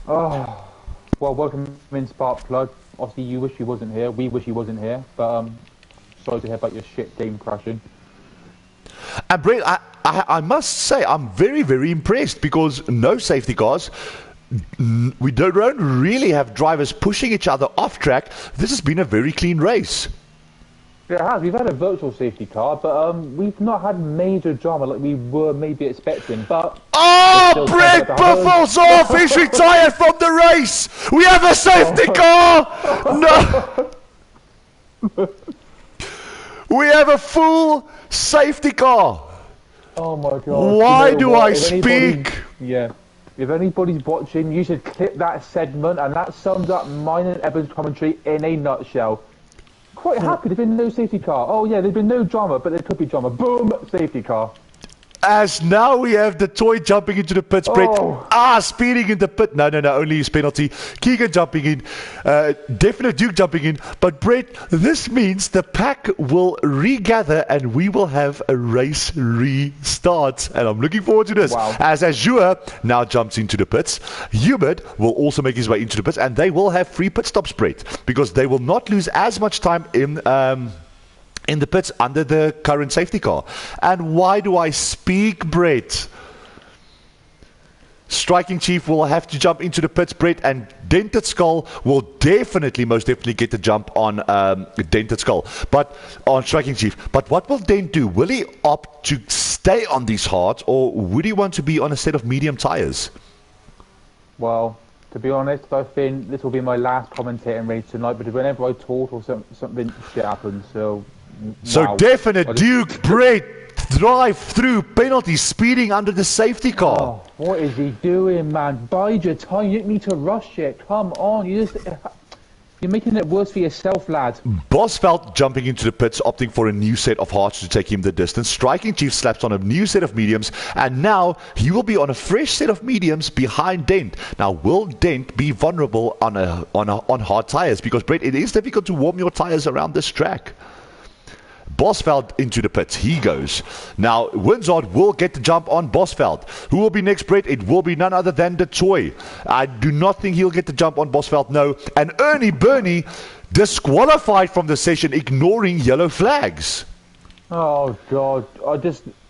Oh, well, welcome in Sparkplug. Obviously, you wish he wasn't here. We wish he wasn't here. But sorry to hear about your shit game crashing. And Brett, I must say, I'm very, very impressed, because no safety cars. We don't really have drivers pushing each other off track. This has been a very clean race. Yeah, it has. We've had a virtual safety car, but we've not had major drama like we were maybe expecting. But Brett Buffels off! He's retired from the race! We have a safety car! No! We have a full safety car! Oh my god. Why do I speak? Yeah. If anybody's watching, you should clip that segment, and that sums up mine and Evan's commentary in a nutshell. Quite happy there's been no safety car. Oh yeah, there's been no drama, but there could be drama. Boom, safety car. As now we have the toy jumping into the pits, Brett. Speeding in the pit. No, only his penalty. Keegan jumping in. Definite Duke jumping in. But Brett, this means the pack will regather and we will have a race restart. And I'm looking forward to this. Wow. As Azure now jumps into the pits, Hubert will also make his way into the pits, and they will have free pit stops, Brett, because they will not lose as much time in the pits under the current safety car. And why do I speak, Brett? Striking Chief will have to jump into the pits, Brett, and Dented Skull will most definitely get the jump on Dented Skull, but on Striking Chief. But what will Dent do? Will he opt to stay on these hards, or would he want to be on a set of medium tires? Well, to be honest, I think this will be my last commentating race tonight, because whenever I talk or something shit happens, So Definite Duke, Brett, drive-through penalty, speeding under the safety car. Oh, what is he doing, man? Bide your time. You don't need to rush it. Come on. You're making it worse for yourself, lad. Bosveld jumping into the pits, opting for a new set of hards to take him the distance. Striking Chief slaps on a new set of mediums, and now he will be on a fresh set of mediums behind Dent. Now, will Dent be vulnerable on hard tires? Because, Brett, it is difficult to warm your tires around this track. Bosveld into the pits. He goes. Now, Winzard will get the jump on Bosveld. Who will be next, Brett? It will be none other than the Toy. I do not think he'll get the jump on Bosveld, no. And Ernie Burney disqualified from the session, ignoring yellow flags. Oh, God.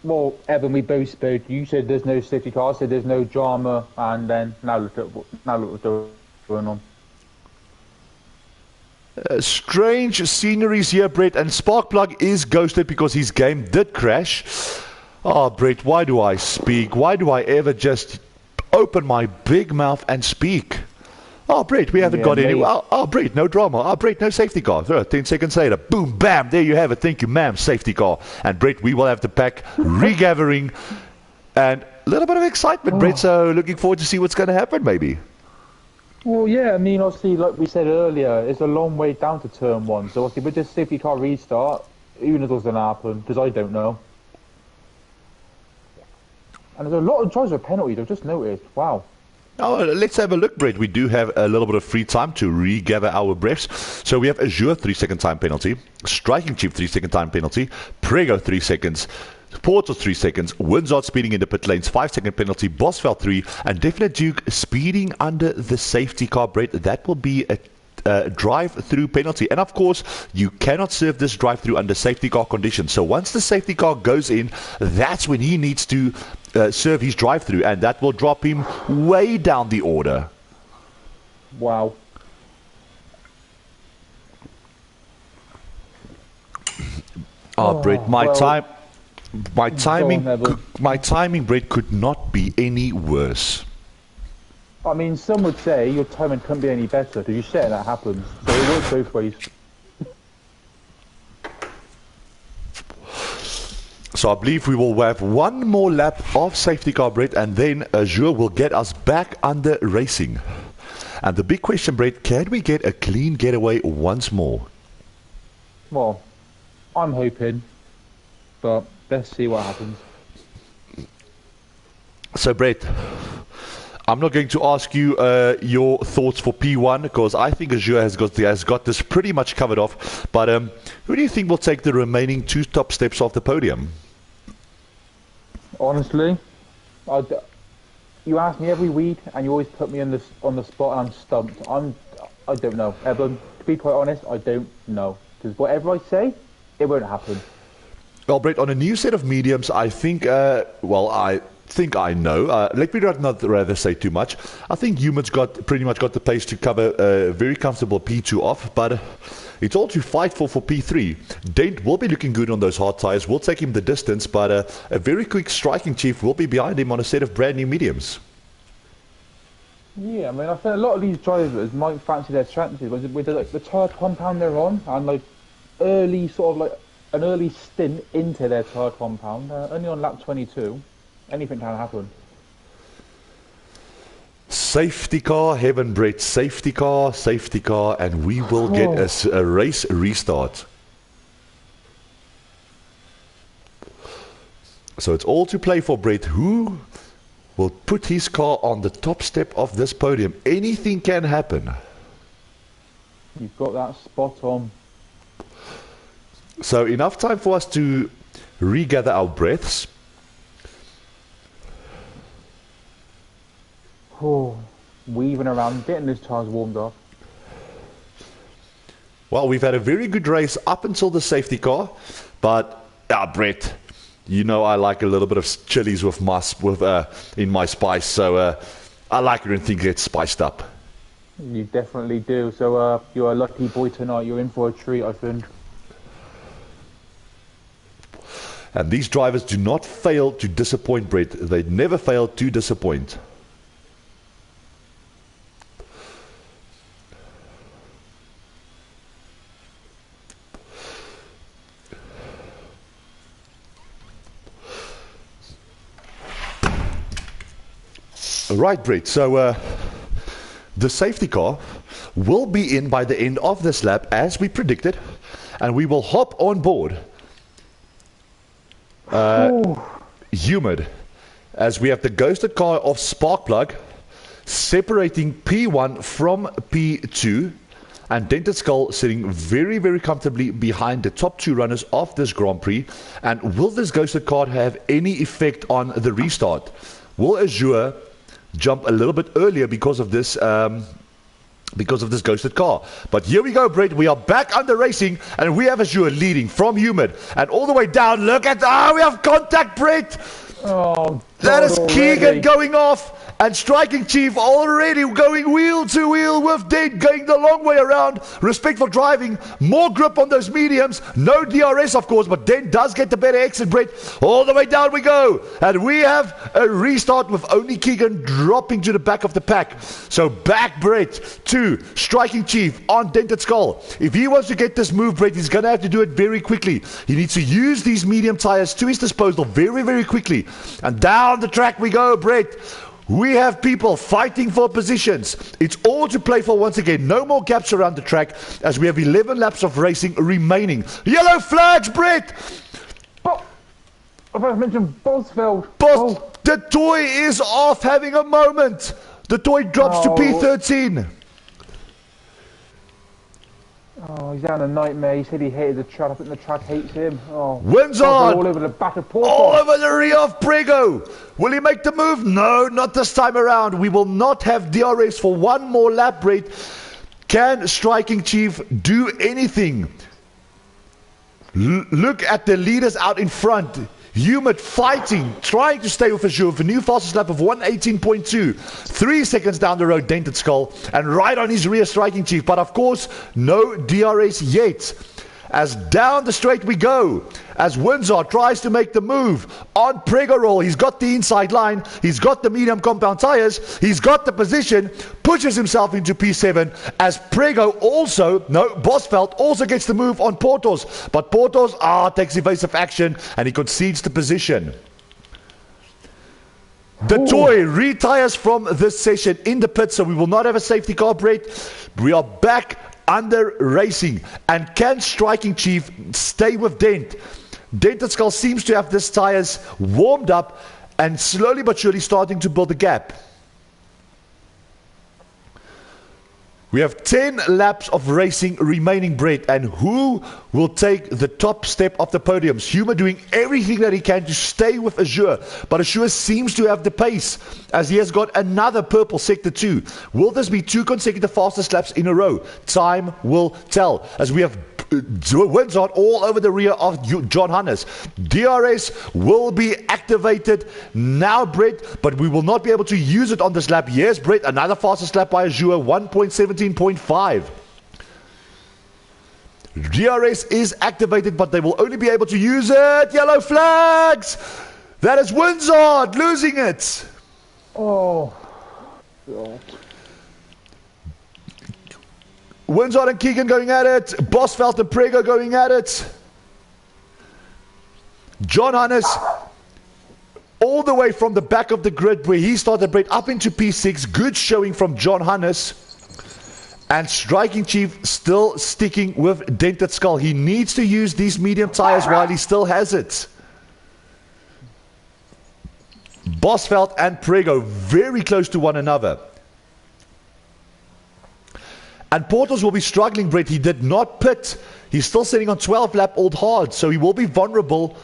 Well, Evan, we both spoke. You said there's no safety car. I said there's no drama. And then, now look what's going on. Strange sceneries here, Brett, and Sparkplug is ghosted because his game did crash. Oh, Brett, why do I speak? Why do I ever just open my big mouth and speak? Oh, Brett, we haven't got any. Oh, Brett, no drama. Oh, Brett, no safety car. 10 seconds later, boom, bam, there you have it. Thank you, ma'am, safety car. And Brett, we will have the pack regathering and a little bit of excitement, Brett. So looking forward to see what's going to happen, maybe. Well, yeah, I mean, obviously, like we said earlier, it's a long way down to turn one. So, obviously, with this safety car restart, who knows what's going to happen, because I don't know. And there's a lot of drives with penalties, I've just noticed. Wow. Oh, let's have a look, Brett. We do have a little bit of free time to regather our breaths. So we have Azure 3-second time penalty, Striking Chief 3-second time penalty, Prego 3 seconds, Porter 3 seconds, Winzard speeding in the pit lanes 5-second penalty, Bosveld 3, and Definite Duke speeding under the safety car, Brett. That will be a drive-through penalty. And of course, you cannot serve this drive-through under safety car conditions. So once the safety car goes in, that's when he needs to serve his drive-through, and that will drop him way down the order. Wow. Oh, Brett, my timing, Brett, could not be any worse. I mean, some would say your timing couldn't be any better, because you said that happens. So it works both ways. So I believe we will have one more lap of safety car, Brett, and then Azure will get us back under racing. And the big question, Brett, can we get a clean getaway once more? Well, I'm hoping, but let's see what happens. So, Brett, I'm not going to ask you your thoughts for P1 because I think Azure has got this pretty much covered off. But who do you think will take the remaining 2 top steps off the podium? Honestly, you ask me every week, and you always put me on the spot, and I'm stumped. I don't know, Evan. To be quite honest, I don't know, because whatever I say, it won't happen. Well, Brett, on a new set of mediums, I think. I think I know. Let me not rather say too much. I think Humans pretty much got the pace to cover a very comfortable P2 off, but it's all to fight for P3. Dent will be looking good on those hard tires. Will take him the distance, but a very quick Striking Chief will be behind him on a set of brand new mediums. Yeah, I mean, I think a lot of these drivers might fancy their chances with the tyre compound they're on, and an early stint into their tyre compound, only on lap 22. Anything can happen. Safety car, heaven, Brett. Safety car, and we will get a race restart. So it's all to play for, Brett. Who will put his car on the top step of this podium? Anything can happen. You've got that spot on. So enough time for us to regather our breaths. Weaving around, getting those tyres warmed up. Well, we've had a very good race up until the safety car, but Brett, you know I like a little bit of chilies in my spice, so I like it when things get spiced up. You definitely do. So you're a lucky boy tonight. You're in for a treat, I think. And these drivers do not fail to disappoint, Brett. They never fail to disappoint. Right, Brett. So the safety car will be in by the end of this lap, as we predicted, and we will hop on board Humid, as we have the ghosted car of Sparkplug separating P1 from P2, and Dented Skull sitting very, very comfortably behind the top two runners of this Grand Prix. And will this ghosted car have any effect on the restart? Will Azure jump a little bit earlier because of this ghosted car? But here we go, Brett. We are back under racing, and we have Azure leading from Humid, and all the way down. Look at we have contact, Brett. Oh, that is already. Keegan going off, and Striking Chief already going wheel to wheel with Dent, going the long way around. Respectful driving, more grip on those mediums. No DRS, of course, but Dent does get the better exit, Brett. All the way down we go, and we have a restart with only Keegan dropping to the back of the pack. So back, Brett, to Striking Chief on Dented Skull. If he wants to get this move, Brett, he's going to have to do it very quickly. He needs to use these medium tires to his disposal very, very quickly. And down the track we go, Brett. We have people fighting for positions. It's all to play for once again. No more gaps around the track, as we have 11 laps of racing remaining. Yellow flags, Brett! I've mentioned Bosveld. The toy is off, having a moment. The toy drops to P13. Oh, he's having a nightmare. He said he hated the track. I think the track hates him. Oh, Wins on! All over the back of Porto. All over the rear of Prego. Will he make the move? No, not this time around. We will not have DRS for one more lap, Brett. Can Striking Chief do anything? Look at the leaders out in front. Humid fighting, trying to stay with Azure for new fastest lap of 118.2. 3 seconds down the road, Dented Skull, and right on his rear, Striking Chief. But of course, no DRS yet. As down the straight we go, as Windsor tries to make the move on Prego roll. He's got the inside line, he's got the medium compound tires, he's got the position, pushes himself into P7, as Prego Bosveld also gets the move on Portos, but Portos takes evasive action, and he concedes the position. The toy retires from this session in the pit, so we will not have a safety car, Brett. We are back under racing, and can Striking Chief stay with Dent? Dented Skull seems to have his tires warmed up and slowly but surely starting to build a gap. We have 10 laps of racing remaining, Brett, and who will take the top step of the podiums? Humor doing everything that he can to stay with Azure, but Azure seems to have the pace, as he has got another purple Sector 2. Will this be 2 consecutive fastest laps in a row? Time will tell, as we have Windsor all over the rear of John Hannes. DRS will be activated now, Brett, but we will not be able to use it on this lap. Yes, Brett, another fastest lap by Azure, 1.17.5. DRS is activated, but they will only be able to use it. Yellow flags! That is Windsor losing it. Oh, God. Windsor and Keegan going at it. Bosveld and Prego going at it. John Hannes all the way from the back of the grid where he started, Brett, up into P6. Good showing from John Hannes. And Striking Chief still sticking with Dented Skull. He needs to use these medium tires while he still has it. Bosveld and Prego very close to one another. And Portos will be struggling, Brett. He did not pit. He's still sitting on 12 lap old hard, so he will be vulnerable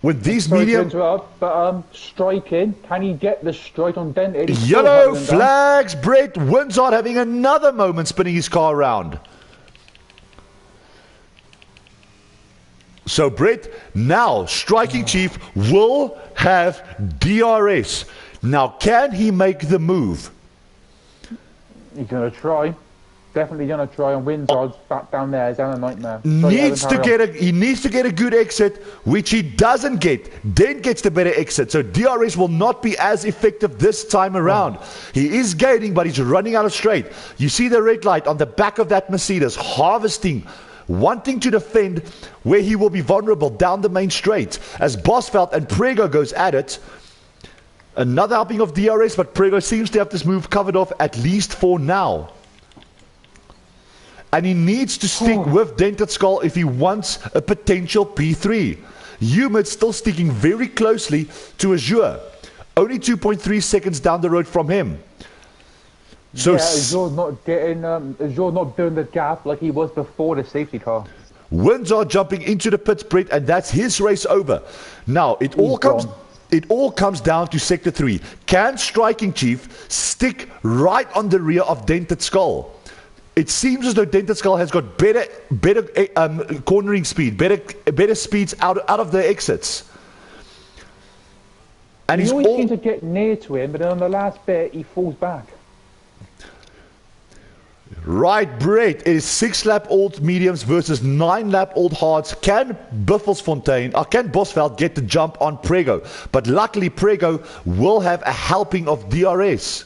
with these medium. But Striking, can he get the straight on Dented? Yellow flags, Brett. Windsor having another moment spinning his car around. So, Brett, now Striking Chief will have DRS. Now, can he make the move? He's going to try. Definitely going to try, and Windsor's back down there. He's having a nightmare. He needs to get a good exit, which he doesn't get. Dent gets the better exit, so DRS will not be as effective this time around. He is gaining, but he's running out of straight. You see the red light on the back of that Mercedes, harvesting, wanting to defend where he will be vulnerable down the main straight. As Bosveld and Prego goes at it, Another helping of DRS, but Prego seems to have this move covered off at least for now. And he needs to stick with Dented Skull if he wants a potential P3. Humid still sticking very closely to Azure. Only 2.3 seconds down the road from him. So yeah, Azure's not getting, Azure's not doing the gap like he was before the safety car. Wins are jumping into the pits, Brett, and that's his race over. Now, it all comes down to Sector 3. Can Striking Chief stick right on the rear of Dented Skull? It seems as though Dented Skull has got better cornering speed, better speeds out of the exits. And he always seems to get near to him, but then on the last bit, he falls back. Right, Brett. It is 6-lap old mediums versus 9-lap old hards. Can can Bosveld get the jump on Prego? But luckily, Prego will have a helping of DRS.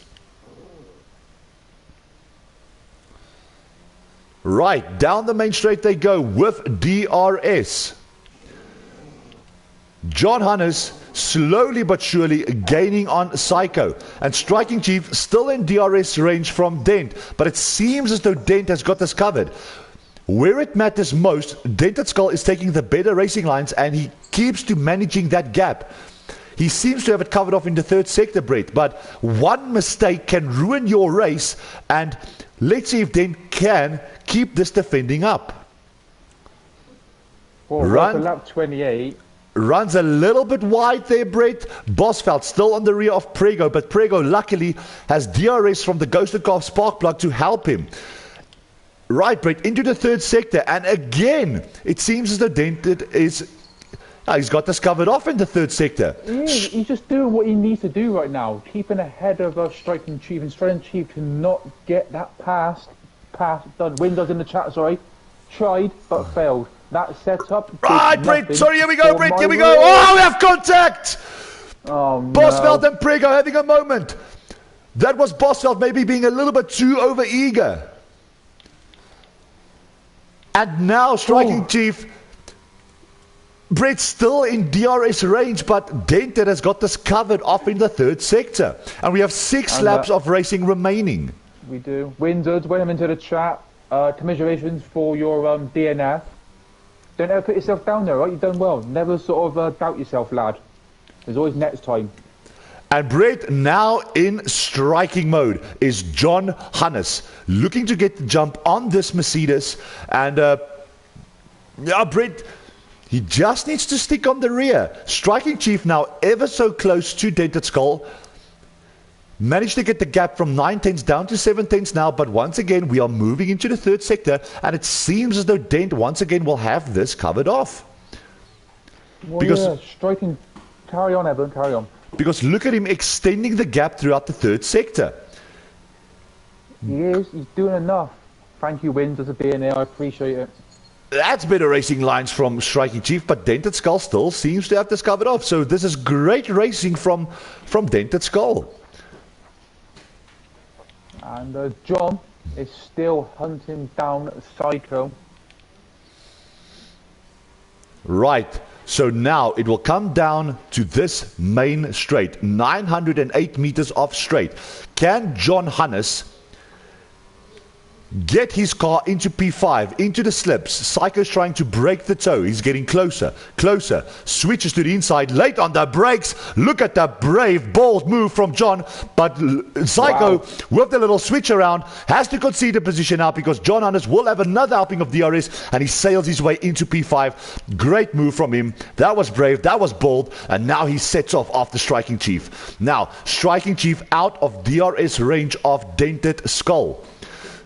Right, down the main straight they go with DRS. John Hannes slowly but surely gaining on Psycho. And Striking Chief still in DRS range from Dent. But it seems as though Dent has got this covered. Where it matters most, Dented Skull is taking the better racing lines and he keeps to managing that gap. He seems to have it covered off in the third sector, Brett. But one mistake can ruin your race. And let's see if Dent can keep this defending up. Well, lap 28. Runs a little bit wide there, Brett. Bosveld still on the rear of Prego, but Prego luckily has DRS from the Ghosted Car spark plug to help him. Right, Brett, into the third sector, and again, it seems as though Dented is... he's got this covered off in the third sector. Yeah, he's just doing what he needs to do right now, keeping ahead of Striking Chief, and Striking Chief to not get that pass done. Windows in the chat, sorry. Tried, but failed. That setup. Right, Brett. Sorry, here we go, Brett. Here we go. Oh, we have contact. Oh, no. Bosveld and Prego having a moment. That was Bosveld maybe being a little bit too over-eager. And now Striking Chief. Brett still in DRS range, but Dented has got this covered off in the third sector. And we have 6 laps of racing remaining. We do. Windward, welcome into the chat. Commiserations for your DNF. Don't ever put yourself down there, right? You've done well. Never sort of doubt yourself, lad. There's always next time. And Brett, now in striking mode, is John Hannes. Looking to get the jump on this Mercedes. And, yeah, Brett, he just needs to stick on the rear. Striking Chief now ever so close to Dented Skull. Managed to get the gap from 9 tenths down to 7 tenths now, but once again we are moving into the third sector, and it seems as though Dent once again will have this covered off. Well, because Striking, carry on, Evan, carry on. Because look at him extending the gap throughout the third sector. He is. He's doing enough. Thank you, Wins, as a DNA. I appreciate it. That's better racing lines from Striking Chief, but Dented Skull still seems to have this covered off. So this is great racing from Dented Skull. And John is still hunting down Psycho. Right. So now it will come down to this main straight. 908 meters of straight. Can John Hannes get his car into P5, into the slips? Psycho's trying to break the toe. He's getting closer, closer. Switches to the inside, late on the brakes. Look at the brave, bold move from John. But Psycho, with the little switch around, has to concede the position now because John Hannes will have another helping of DRS and he sails his way into P5. Great move from him. That was brave, that was bold. And now he sets off after Striking Chief. Now, Striking Chief out of DRS range of Dented Skull.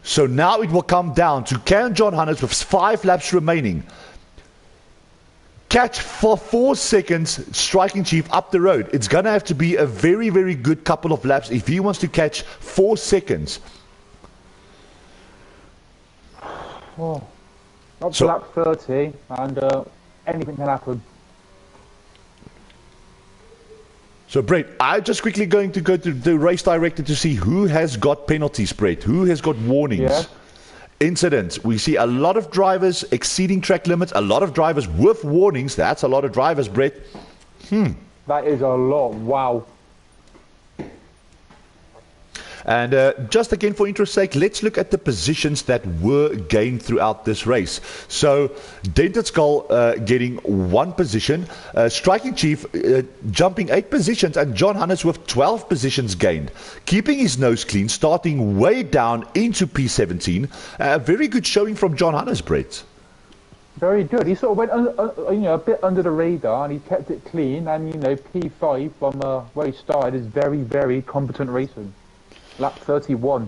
So now it will come down to can John Hannes with 5 laps remaining catch for 4 seconds Striking Chief up the road. It's going to have to be a very, very good couple of laps if he wants to catch 4 seconds. Oh, up to lap 30 and anything can happen. So, Brett, I'm just quickly going to go to the race director to see who has got penalties, Brett, who has got warnings, incidents. We see a lot of drivers exceeding track limits, a lot of drivers with warnings. That's a lot of drivers, Brett. That is a lot, wow. And just again, for interest's sake, let's look at the positions that were gained throughout this race. So, Dented Skull getting 1 position, Striking Chief jumping 8 positions, and John Hannes with 12 positions gained. Keeping his nose clean, starting way down into P17. Very good showing from John Hannes, Brett. Very good. He sort of went a bit under the radar, and he kept it clean. And P5 from where he started is very, very competent racing. Lap 31.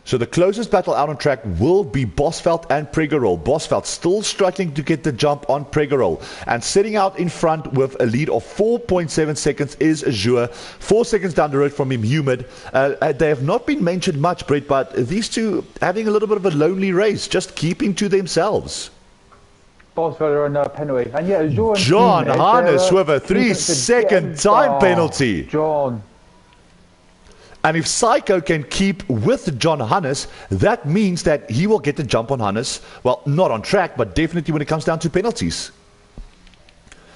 So the closest battle out on track will be Bosveld and Pregerol. Bosveld still struggling to get the jump on Pregerol. And sitting out in front with a lead of 4.7 seconds is Azure. 4 seconds down the road from him, Humid. They have not been mentioned much, Brett, but these two having a little bit of a lonely race, just keeping to themselves. Bosveld on penalty. And yeah, Azure and John Humid, Hannes with a 3-second time penalty. John. And if Psycho can keep with John Hannes, that means that he will get the jump on Hannes. Well, not on track, but definitely when it comes down to penalties.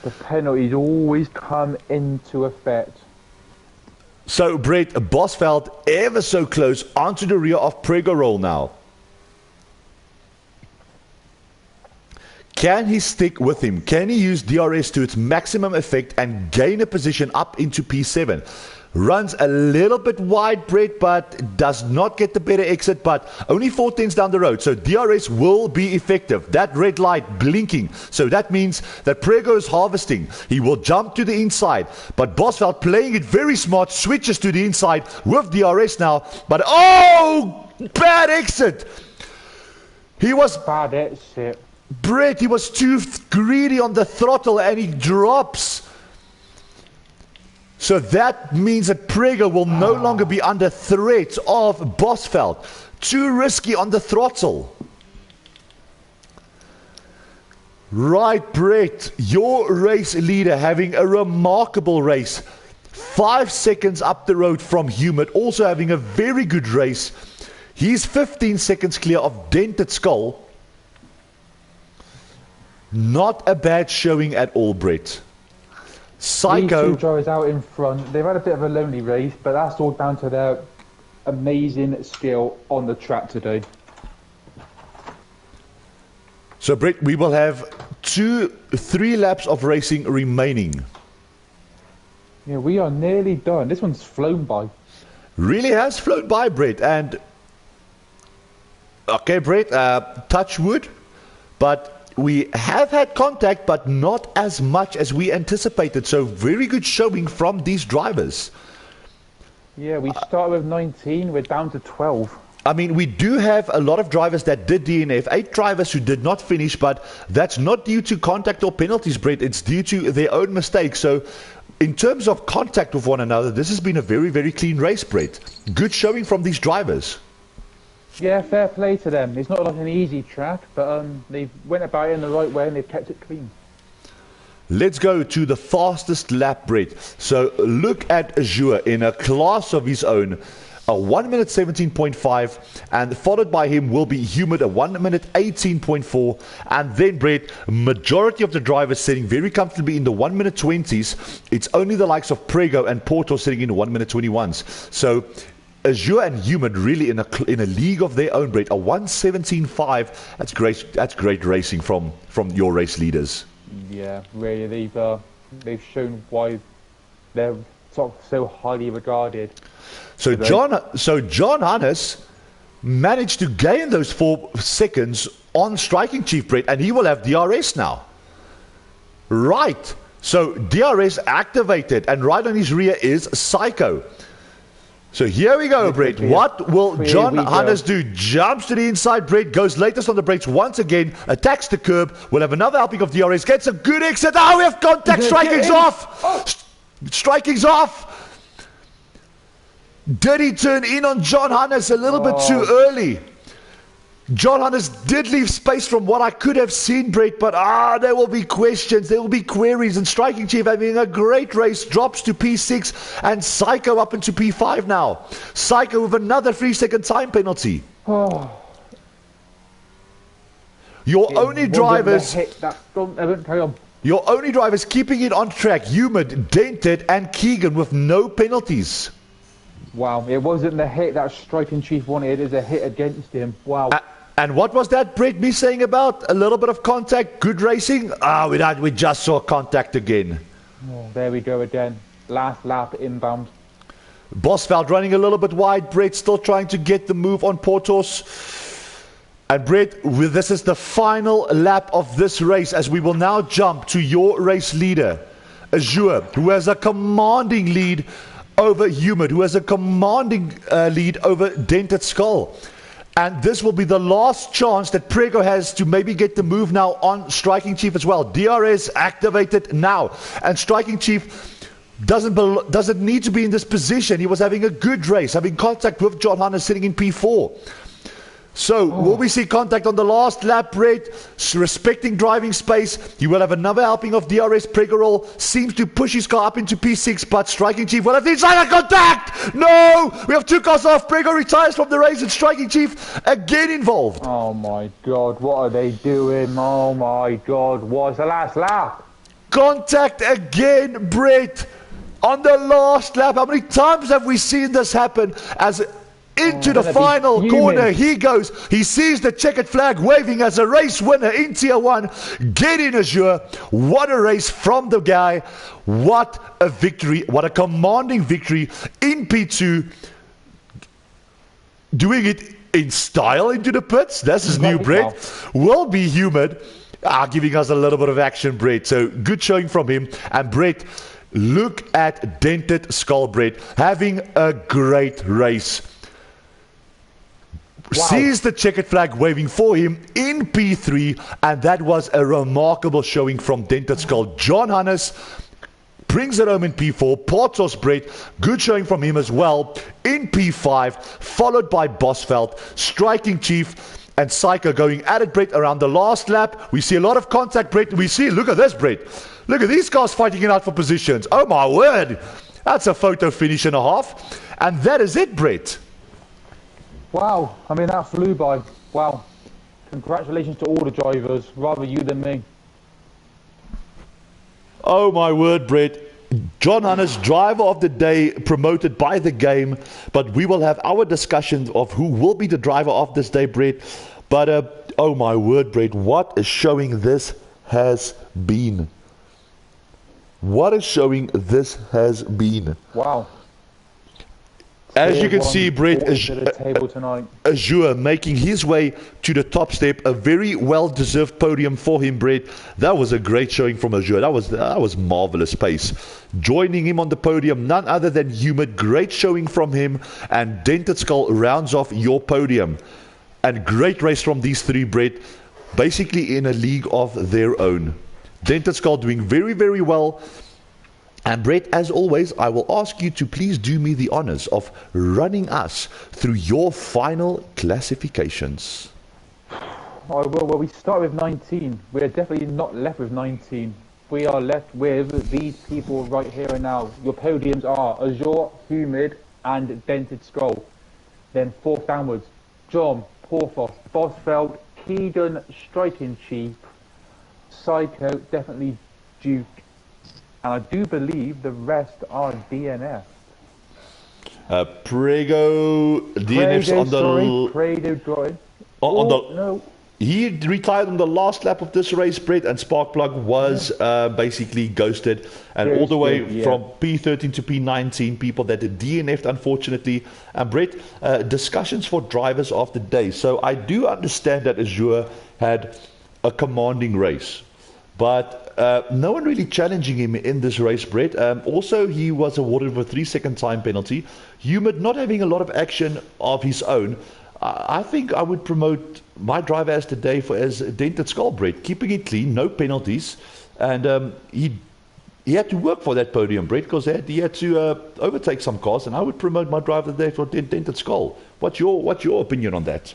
The penalties always come into effect. So, Brett, Bosveld ever so close onto the rear of Pregerol now. Can he stick with him? Can he use DRS to its maximum effect and gain a position up into P7? Runs a little bit wide, Brett, but does not get the better exit, but only 4 tenths down the road. So DRS will be effective. That red light blinking. So that means that Prego is harvesting. He will jump to the inside. But Bosveld playing it very smart, switches to the inside with DRS now. But oh, bad exit. He was bad exit. Brett, he was too greedy on the throttle and he drops. So that means that Prego will no longer be under threat of Bosveld. Too risky on the throttle. Right, Brett, your race leader having a remarkable race. 5 seconds up the road from Humid, also having a very good race. He's 15 seconds clear of Dented Skull. Not a bad showing at all, Brett. Psycho. These two drivers out in front. They've had a bit of a lonely race, but that's all down to their amazing skill on the track today. So, Brett, we will have 3 laps of racing remaining. Yeah, we are nearly done. This one's flown by. Really has flown by, Brett. And okay, Brett, touch wood, but we have had contact, but not as much as we anticipated. So very good showing from these drivers. Yeah, we started with 19, we're down to 12. I mean, we do have a lot of drivers that did DNF, 8 drivers who did not finish, but that's not due to contact or penalties, Brett. It's due to their own mistakes. So in terms of contact with one another, this has been a very, very clean race, Brett. Good showing from these drivers. Yeah, fair play to them. It's not like an easy track, but they went about it in the right way and they've kept it clean. Let's go to the fastest lap, Brett. So look at Azure in a class of his own. A 1 minute 17.5, and followed by him will be Humid, a 1 minute 18.4, and then Brett, majority of the drivers sitting very comfortably in the 1 minute 20s. It's only the likes of Prego and Porto sitting in the 1 minute 21s. So Azure and Humid really in a league of their own, Brett. A 1:17.5. That's great. That's great racing from your race leaders. Yeah, really, they've shown why they're so highly regarded. So John Hannes managed to gain those 4 seconds on Striking Chief, Brett, and he will have DRS now. Right. So DRS activated, and right on his rear is Psycho. So here we go, Brett. What will John Hannes do? Jumps to the inside, Brett, goes latest on the brakes once again, attacks the curb, will have another helping of DRS, gets a good exit. Oh, we have contact, striking's off! Oh. Striking's off! Did he turn in on John Hannes a little bit too early? John Hannes did leave space from what I could have seen, Brett, but there will be questions, there will be queries, and Striking Chief having a great race, drops to P6, and Psycho up into P5 now. Psycho with another 3-second time penalty. Your only drivers keeping it on track, Humid, Dented, and Keegan with no penalties. Wow, it wasn't the hit that Striking Chief wanted, it was a hit against him. Wow. And what was that, Brett, me saying about a little bit of contact, good racing? We just saw contact again. Oh, there we go again. Last lap inbound. Bosveld running a little bit wide. Brett still trying to get the move on Portos. And Brett, this is the final lap of this race as we will now jump to your race leader, Azure, who has a commanding lead over Humid, who has a commanding lead over Dented Skull. And this will be the last chance that Prego has to maybe get the move now on Striking Chief as well. DRS activated now. And Striking Chief doesn't need to be in this position. He was having a good race, having contact with John Hunter sitting in P4. So, will we see contact on the last lap, Brett? Respecting driving space. He will have another helping of DRS. Pregorol seems to push his car up into P6, but Striking Chief will have the inside contact! No! We have 2 cars off. Prego retires from the race and Striking Chief again involved. Oh my god, what are they doing? Oh my god, what's the last lap? Contact again, Brett, on the last lap. How many times have we seen this happen? As into the final corner he goes. He sees the checkered flag waving as a race winner in Tier 1. Get in, Azure. What a race from the guy. What a victory. What a commanding victory in P2. Doing it in style into the pits. This is new, Brett. Will be Humid. Giving us a little bit of action, Brett. So good showing from him. And Brett, look at Dented Skull, Brett, having a great race. Wow. Sees the checkered flag waving for him in P3, and that was a remarkable showing from Dented Skull. John Hannes brings it home in P4. Portos, Brett, good showing from him as well in P5, followed by Bosveld, Striking Chief, and Psycho going at it, Brett, around the last lap. We see a lot of contact, Brett. We see, look at this, Brett. Look at these cars fighting it out for positions. Oh my word. That's a photo finish and a half. And that is it, Brett. Wow, I mean, that flew by. Wow. Congratulations to all the drivers, rather you than me. Oh my word, Brett. John Hannes, driver of the day, promoted by the game. But we will have our discussions of who will be the driver of this day, Brett. But, oh my word, Brett, what a showing this has been. What a showing this has been. Wow. As you can see, Brett, Azure making his way to the top step. A very well-deserved podium for him, Brett. That was a great showing from Azure. That was marvelous pace. Joining him on the podium, none other than Humid. Great showing from him. And Dented Skull rounds off your podium. And great race from these three, Brett. Basically in a league of their own. Dented Skull doing very, very well. And Brett, as always, I will ask you to please do me the honors of running us through your final classifications. I will. Well, we start with 19. We're definitely not left with 19. We are left with these people right here and now. Your podiums are Azure, Humid, and Dented Skull. Then fourth downwards, John, Porthos, Bosveld, Keegan, Striking Chief, Psycho, definitely Duke. And I do believe the rest are DNF. Prego, DNF's on the... Prego drawing. No. He retired on the last lap of this race, Brett, and Sparkplug was basically ghosted. And all the way from P13 to P19, people that DNF'd, unfortunately. And Brett, discussions for drivers of the day. So I do understand that Azure had a commanding race. But no one really challenging him in this race, Brett. Also, he was awarded with a 3-second time penalty. Humid not having a lot of action of his own. I think I would promote my driver as today as Dented Skull, Brett. Keeping it clean, no penalties. And he had to work for that podium, Brett, because he had to overtake some cars. And I would promote my driver today for Dented Skull. What's your opinion on that?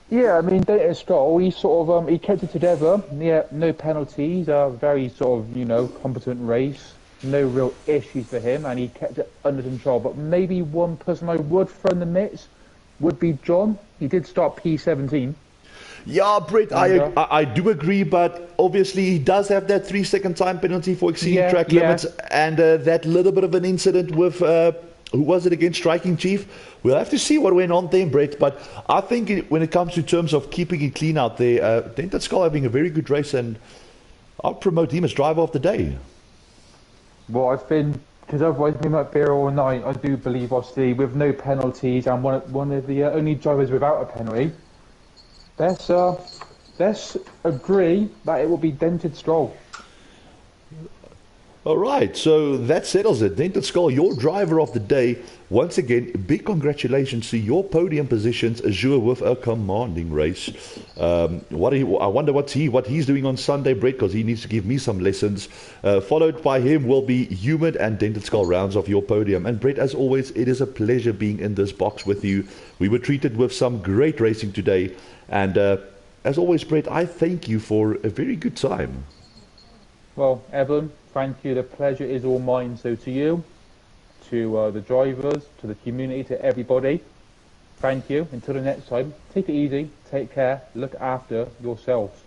Yeah, I mean, Dented Skull, he sort of, he kept it together. Yeah, no penalties, very sort of, competent race. No real issues for him, and he kept it under control. But maybe one person I would throw in the mix would be John. He did start P17. Yeah, Brett, I do agree, but obviously he does have that 3-second time penalty for exceeding track limits, and that little bit of an incident with Who was it against Striking Chief? We'll have to see what went on there, Brett. But I think when it comes to terms of keeping it clean out there, Dented Skull having a very good race, and I'll promote him as driver of the day. Well, I think, because otherwise we might be here all night, I do believe, obviously, with no penalties and one of the only drivers without a penalty, let's agree that it will be Dented Skull. All right, so that settles it. Dented Skull, your driver of the day. Once again, big congratulations to your podium positions, Azure, with a commanding race. I wonder what he's doing on Sunday, Brett, because he needs to give me some lessons. Followed by him will be Humid and Dented Skull rounds off your podium. And Brett, as always, it is a pleasure being in this box with you. We were treated with some great racing today. And as always, Brett, I thank you for a very good time. Well, Evan, thank you. The pleasure is all mine. So to you, to the drivers, to the community, to everybody, thank you. Until the next time, take it easy, take care, look after yourselves.